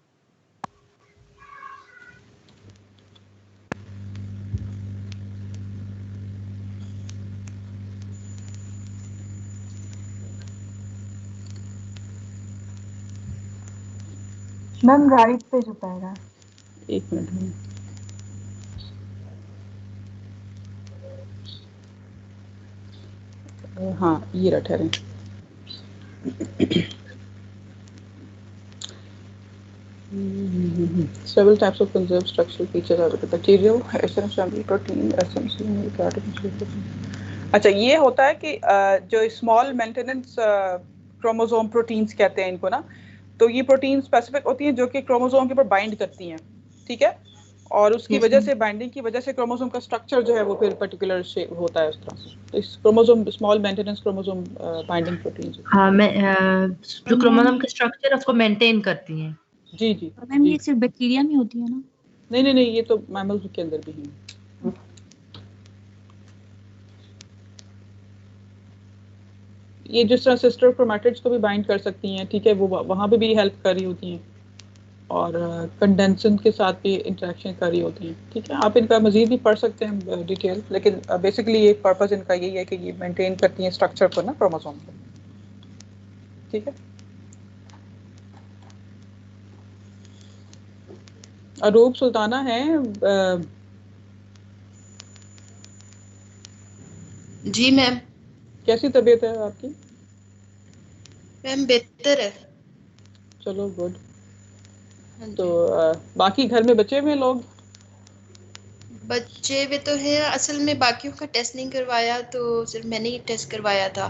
मैम राइट पे जो पैरा है। एक मिनट में। हाँ ये रहा ठहरे। Several types of conserved structural features are the bacterial, SNF family, protein, SMC, अच्छा ये होता है कि जो स्मॉल मेंटेनेंस क्रोमोसोम प्रोटीन्स कहते हैं इनको ना, तो ये प्रोटीन स्पेसिफिक होती हैं जो कि क्रोमोसोम के ऊपर बाइंड करती हैं, ठीक है, और उसकी वजह से बाइंडिंग की वजह से क्रोमोसोम का स्ट्रक्चर जो है वो फिर पर्टिकुलर शेप होता है उस तरह से। तो इस chromosome small maintenance chromosome binding proteins. हाँ, मैं जो क्रोमोसोम का स्ट्रक्चर है उसको मेंटेन करती हैं। जी जी। मैम ये सिर्फ बैक्टीरिया में होती है ना? नहीं नहीं नहीं, ये तो मैमल्स के अंदर भी है। ये जिस तरह सिस्टर क्रोमैटिड्स को भी बाइंड कर सकती हैं, ठीक है, वो वहाँ पे भी हेल्प कर रही होती हैं, और कंडेंसन के साथ भी इंटरेक्शन कर रही होती हैं, ठीक है। आप इनका मजीद भी पढ़ सकते हैं डिटेल, लेकिन बेसिकली ये पर्पस इनका यही है कि ये मेंटेन करती हैं स्ट्रक्चर को ना क्रोमोसोम को, ठीक है। अरूप सुल्ताना है। जी मैम। कैसी तबीयत है आपकी? मैम बेहतर है। चलो गुड। तो बाकी घर में बचे हुए लोग? बच्चे हुए तो हैं, असल में बाकियों का टेस्ट नहीं करवाया, तो सिर्फ मैंने ही टेस्ट करवाया था।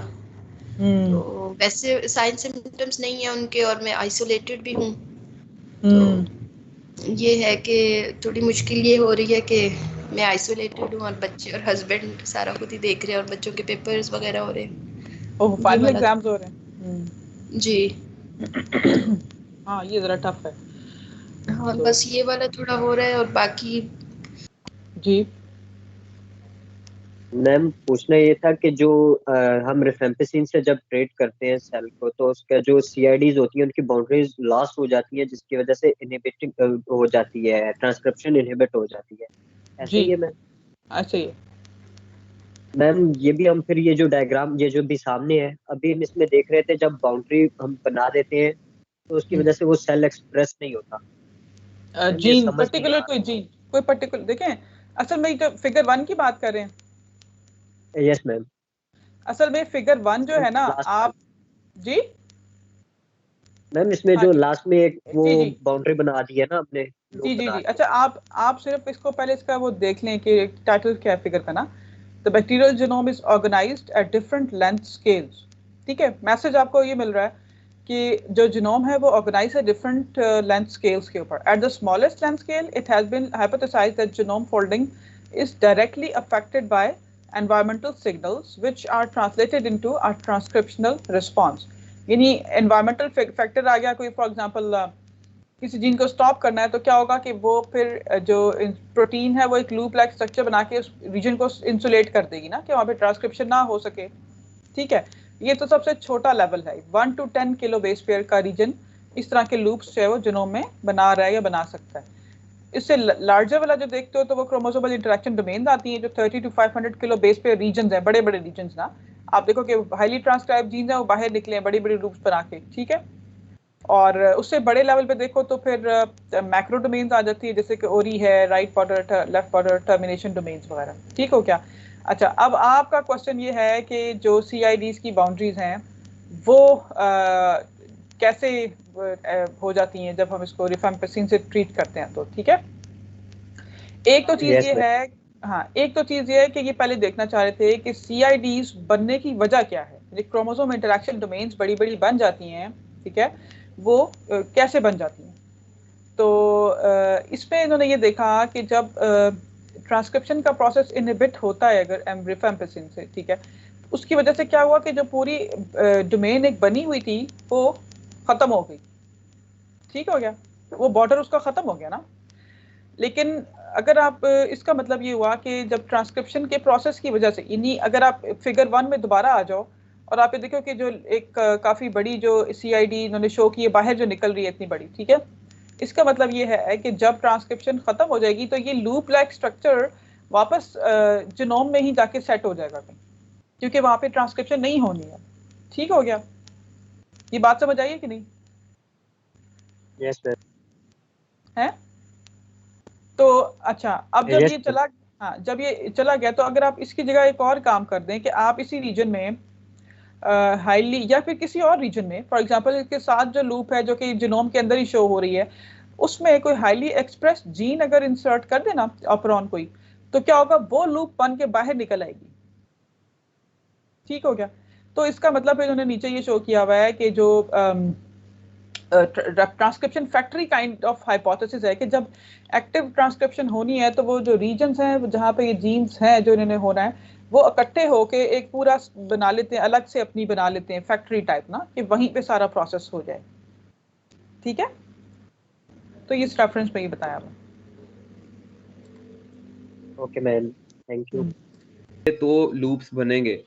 तो वैसे साइन सिम्टम्स नहीं है उनके, और मैं आइसोलेटेड भी हूँ। तो ये है कि थोड़ी मुश्किल ये हो रही है कि मैं आइसोलेटेड हूँ और बच्चे और हस्बैंड सारा खुद ही देख रहे हैं, और बच्चों के पेपर्स वगैरह हो रहे हैं। ओह, फाइनल एग्जाम्स हो रहे हैं। जी। हाँ ये जरा टफ है। हाँ, बस ये वाला थोड़ा हो रहा है, और बाकी जी। मैम पूछना ये था कि जो हम रिफेम्पिसिन से जब ट्रीट करते हैं सेल को, तो उसका जो सीआईडीज होती है उनकी बाउंड्रीज लॉस्ट हो जाती है, जिसकी वजह से इनहिबिटिंग हो जाती है, ट्रांसक्रिप्शन इनहिबिट हो जाती है, ऐसे ही है मैम? ऐसे ही मैम। ये भी हम फिर ये जो डायग्राम ये जो भी सामने है अभी हम इसमें देख रहे थे, जब बाउंड्री हम बना देते हैं तो उसकी वजह से वो सेल एक्सप्रेस नहीं होता। जीन पर्टिकुलर कोई पर्टिकुलर देखें, असल में तो फिगर 1 की बात कर रहे हैं। Yes ma'am. असल में फिगर 1 जो है ना आप जी मैम, इसमें जो लास्ट में एक वो बाउंड्री बना दी है ना आपने। जी जी जी। अच्छा आप सिर्फ इसको पहले इसका वो देख लें कि टाइटल क्या है फिगर का ना। The bacterial genome is organised at different length scales, ठीक है। मैसेज आपको ये मिल रहा है कि जो जीनोम है वो ऑर्गेनाइज है डिफरेंट लेंथ स्केल्स के ऊपर। At the smallest length scale it has been hypothesised that genome folding is directly affected by environmental signals which are translated into a transcriptional response। यानी environmental factor आ गया कोई, for example किसी gene को stop करना है तो क्या होगा कि वो फिर जो प्रोटीन है वो एक लूप लाइक स्ट्रक्चर बना के उस रीजन को इंसुलेट कर देगी ना, कि वहाँ पे ट्रांसक्रिप्शन ना हो सके, ठीक है। ये तो सबसे छोटा लेवल है। 1 to 10 किलो बेस पेयर का रीजन इस तरह के लूप्स जो है वो जीनोम में बना रहा है या बना सकता है। इससे लार्जर वाला जो देखते हो तो वो क्रोमोसोमल इंटरेक्शन डोमेन आती है, जो 30 to 500 किलो बेस पे रीजन्स हैं, बड़े बड़े रीजन्स ना। आप देखो कि हाईली ट्रांसक्राइब जीन्स हैं वो बाहर निकले हैं बड़ी बड़ी लूप्स बना के, ठीक है। और उससे बड़े लेवल पे देखो तो फिर मैक्रो डोमेन्स आ जाती है, जैसे कि ओरी है, right border, left border, termination domains वगैरह, ठीक हो क्या। अच्छा, अब आपका क्वेश्चन ये है कि जो CIDs की बाउंड्रीज हैं वो कैसे हो जाती हैं जब हम इसको रिफेम्पिसिन से ट्रीट करते हैं, तो ठीक है। एक तो चीज ये है, हाँ एक तो चीज ये है कि ये पहले देखना चाह रहे थे कि CIDs बनने की वजह क्या है। क्रोमोसोम इंटरेक्शन डोमेन्स बड़ी बड़ी बन जाती हैं, ठीक है, वो कैसे बन जाती हैं। तो इसमें इन्होंने ये देखा कि जब ट्रांसक्रिप्शन का प्रोसेस इनहिबिट होता है अगर रिफेम्पिसिन से, ठीक है, उसकी वजह से क्या हुआ कि जो पूरी डोमेन एक बनी हुई थी वो खत्म हो गई, ठीक हो गया, वो बॉर्डर उसका खत्म हो गया ना। लेकिन अगर आप इसका मतलब ये हुआ कि जब ट्रांसक्रिप्शन के प्रोसेस की वजह से, यानी अगर आप फिगर 1 में दोबारा आ जाओ और आप ये देखो कि जो एक काफी बड़ी जो CID इन्होंने शो की है बाहर जो निकल रही है इतनी बड़ी, ठीक है। इसका मतलब ये है कि जब ट्रांसक्रिप्शन खत्म हो जाएगी तो ये लूप लाइक स्ट्रक्चर वापस जीनोम में ही जाके सेट हो जाएगा कहीं, क्योंकि वहां पे ट्रांसक्रिप्शन नहीं होनी है। ठीक हो गया? ये बात समझ आई है कि नहीं? Yes sir. है तो अच्छा, अब जब ये चला, हाँ जब ये चला गया तो अगर आप इसकी जगह एक और काम कर दें कि आप इसी रीजन में हाईली या फिर किसी और रीजन में, फॉर एग्जांपल इसके साथ जो लूप है जो कि जीनोम के अंदर ही शो हो रही है, उसमें कोई हाईली एक्सप्रेस जीन अगर इंसर्ट कर देना ऑपरॉन कोई, तो क्या होगा, वो लूप बन के बाहर निकल आएगी। ठीक हो गया? तो इसका मतलब है उन्होंने नीचे ये शो किया हुआ है कि जो transcription factory kind of hypothesis है कि जब एक्टिव ट्रांसक्रिप्शन होनी है तो वो जो रीजन्स हैं जहाँ पे ये जीन्स हैं जो इन्होंने होना है, वो इकट्ठे होके एक पूरा बना लेते हैं, अलग से अपनी बना लेते हैं फैक्ट्री टाइप ना, कि वहीं पे सारा प्रोसेस हो जाए। ठीक है? तो ये रेफरेंस में ये बताया हुआ। Okay ma'am, thank you. तो लूप्स बनेंगे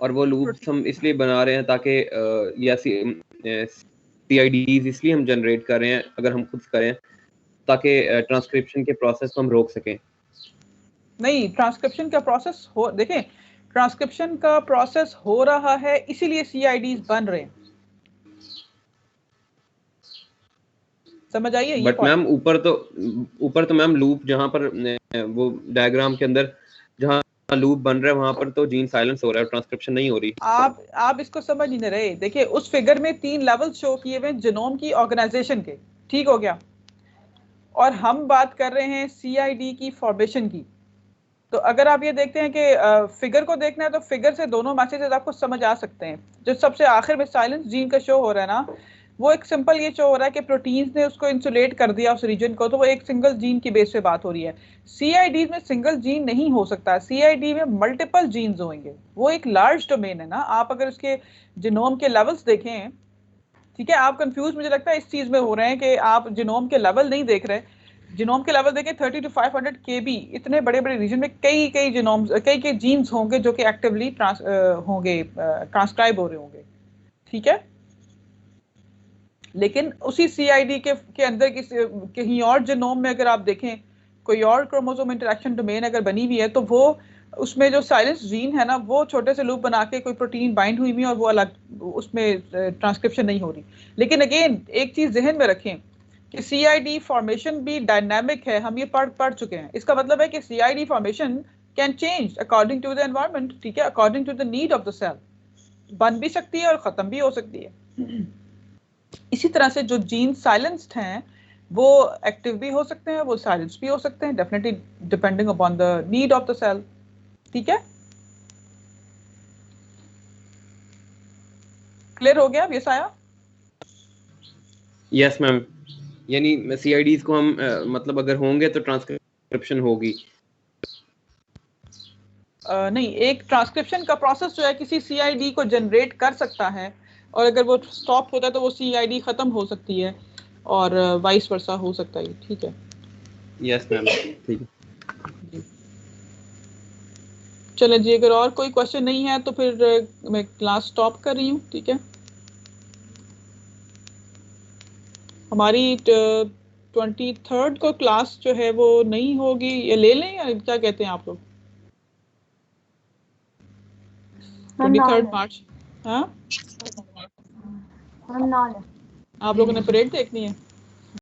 और वो लूप्स हम इसलिए बना रहे हैं ताकि या CIDs इसलिए हम जनरेट कर रहे हैं अगर हम खुद करें ताकि ट्रांसक्रिप्शन के प्रोसेस को हम रोक सकें। नहीं, ट्रांसक्रिप्शन का प्रोसेस हो, देखें ट्रांसक्रिप्शन का प्रोसेस हो रहा है इसीलिए CIDs बन रहे हैं। समझ आइए ये बट मैम ऊपर तो मैम लूप जहाँ पर वो डायग्राम के अंदर जहाँ लूप बन रहा है वहां पर तो जीन साइलेंस हो रहा है, ट्रांसक्रिप्शन नहीं हो रही। आप इसको समझ ही नहीं रहे। देखिए उस फिगर में 3 लेवल शो किए हुए जीनोम की ऑर्गेनाइजेशन के। ठीक हो गया? और हम बात कर रहे हैं CID की फॉर्मेशन की। तो अगर आप ये देखते हैं कि फिगर को देखना है तो फिगर से दोनों मैसेजेस आपको समझ आ सकते हैं। जो सबसे आखिर में साइलेंस जीन का शो हो रहा है ना, वो एक सिंपल ये शो हो रहा है कि प्रोटीन्स ने उसको इंसुलेट कर दिया उस रीजन को, तो वो एक सिंगल जीन की बेस पे बात हो रही है। CID में सिंगल जीन नहीं हो सकता, CID में मल्टीपल जीन्स होंगे। वो एक लार्ज डोमेन है ना। आप अगर उसके जीनोम के लेवल्स देखें, ठीक है, आप कंफ्यूज मुझे लगता है इस चीज में हो रहे हैं कि आप जीनोम के लेवल नहीं देख रहे। जीनोम के लेवल देखें 30 to 500 KB, इतने बड़े बड़े रीजन में कई जीनोम्स, कई जीन्स होंगे जो कि एक्टिवली होंगे, ट्रांसक्राइब हो रहे होंगे। ठीक है? लेकिन उसी CID के अंदर कहीं और जीनोम में अगर आप देखें कोई और क्रोमोसोम इंटरेक्शन डोमेन अगर बनी हुई है तो वो उसमें जो साइलेंस जीन है ना, वो छोटे से लूप बना के कोई प्रोटीन बाइंड हुई हुई है और वो अलग उसमें ट्रांसक्रिप्शन नहीं हो रही। लेकिन अगेन एक चीज जहन में रखें कि CID फॉर्मेशन भी डायनामिक है। हम ये पढ़ चुके हैं। इसका मतलब है कि CID formation can change according to the environment. ठीक है? According to the need of the cell बन भी सकती है और खत्म भी हो सकती है। इसी तरह से जो जीन साइलेंस्ड हैं वो एक्टिव भी हो सकते हैं, वो साइलेंस भी हो सकते हैं, definitely depending upon the need of the cell. ठीक है? क्लियर हो गया ये साया? यस मैम, यानी CIDs को हम मतलब अगर होंगे तो ट्रांसक्रिप्शन होगी। नहीं, एक ट्रांसक्रिप्शन का प्रोसेस जो है किसी CID को जनरेट कर सकता है और अगर वो स्टॉप होता है तो वो CID खत्म हो सकती है और वाइस वर्सा हो सकता है। ठीक है? यस मैम, ठीक है। चलें जी, अगर और कोई क्वेश्चन नहीं है तो फिर मैं क्लास स्टॉप कर रही हूँ। ठीक है? हमारी 23rd को क्लास जो है वो नहीं होगी, या ले लें या क्या कहते हैं आप लोग? 23rd मार्च। हाँ, हम ना लें। आप लोगों ने परेड देखनी है?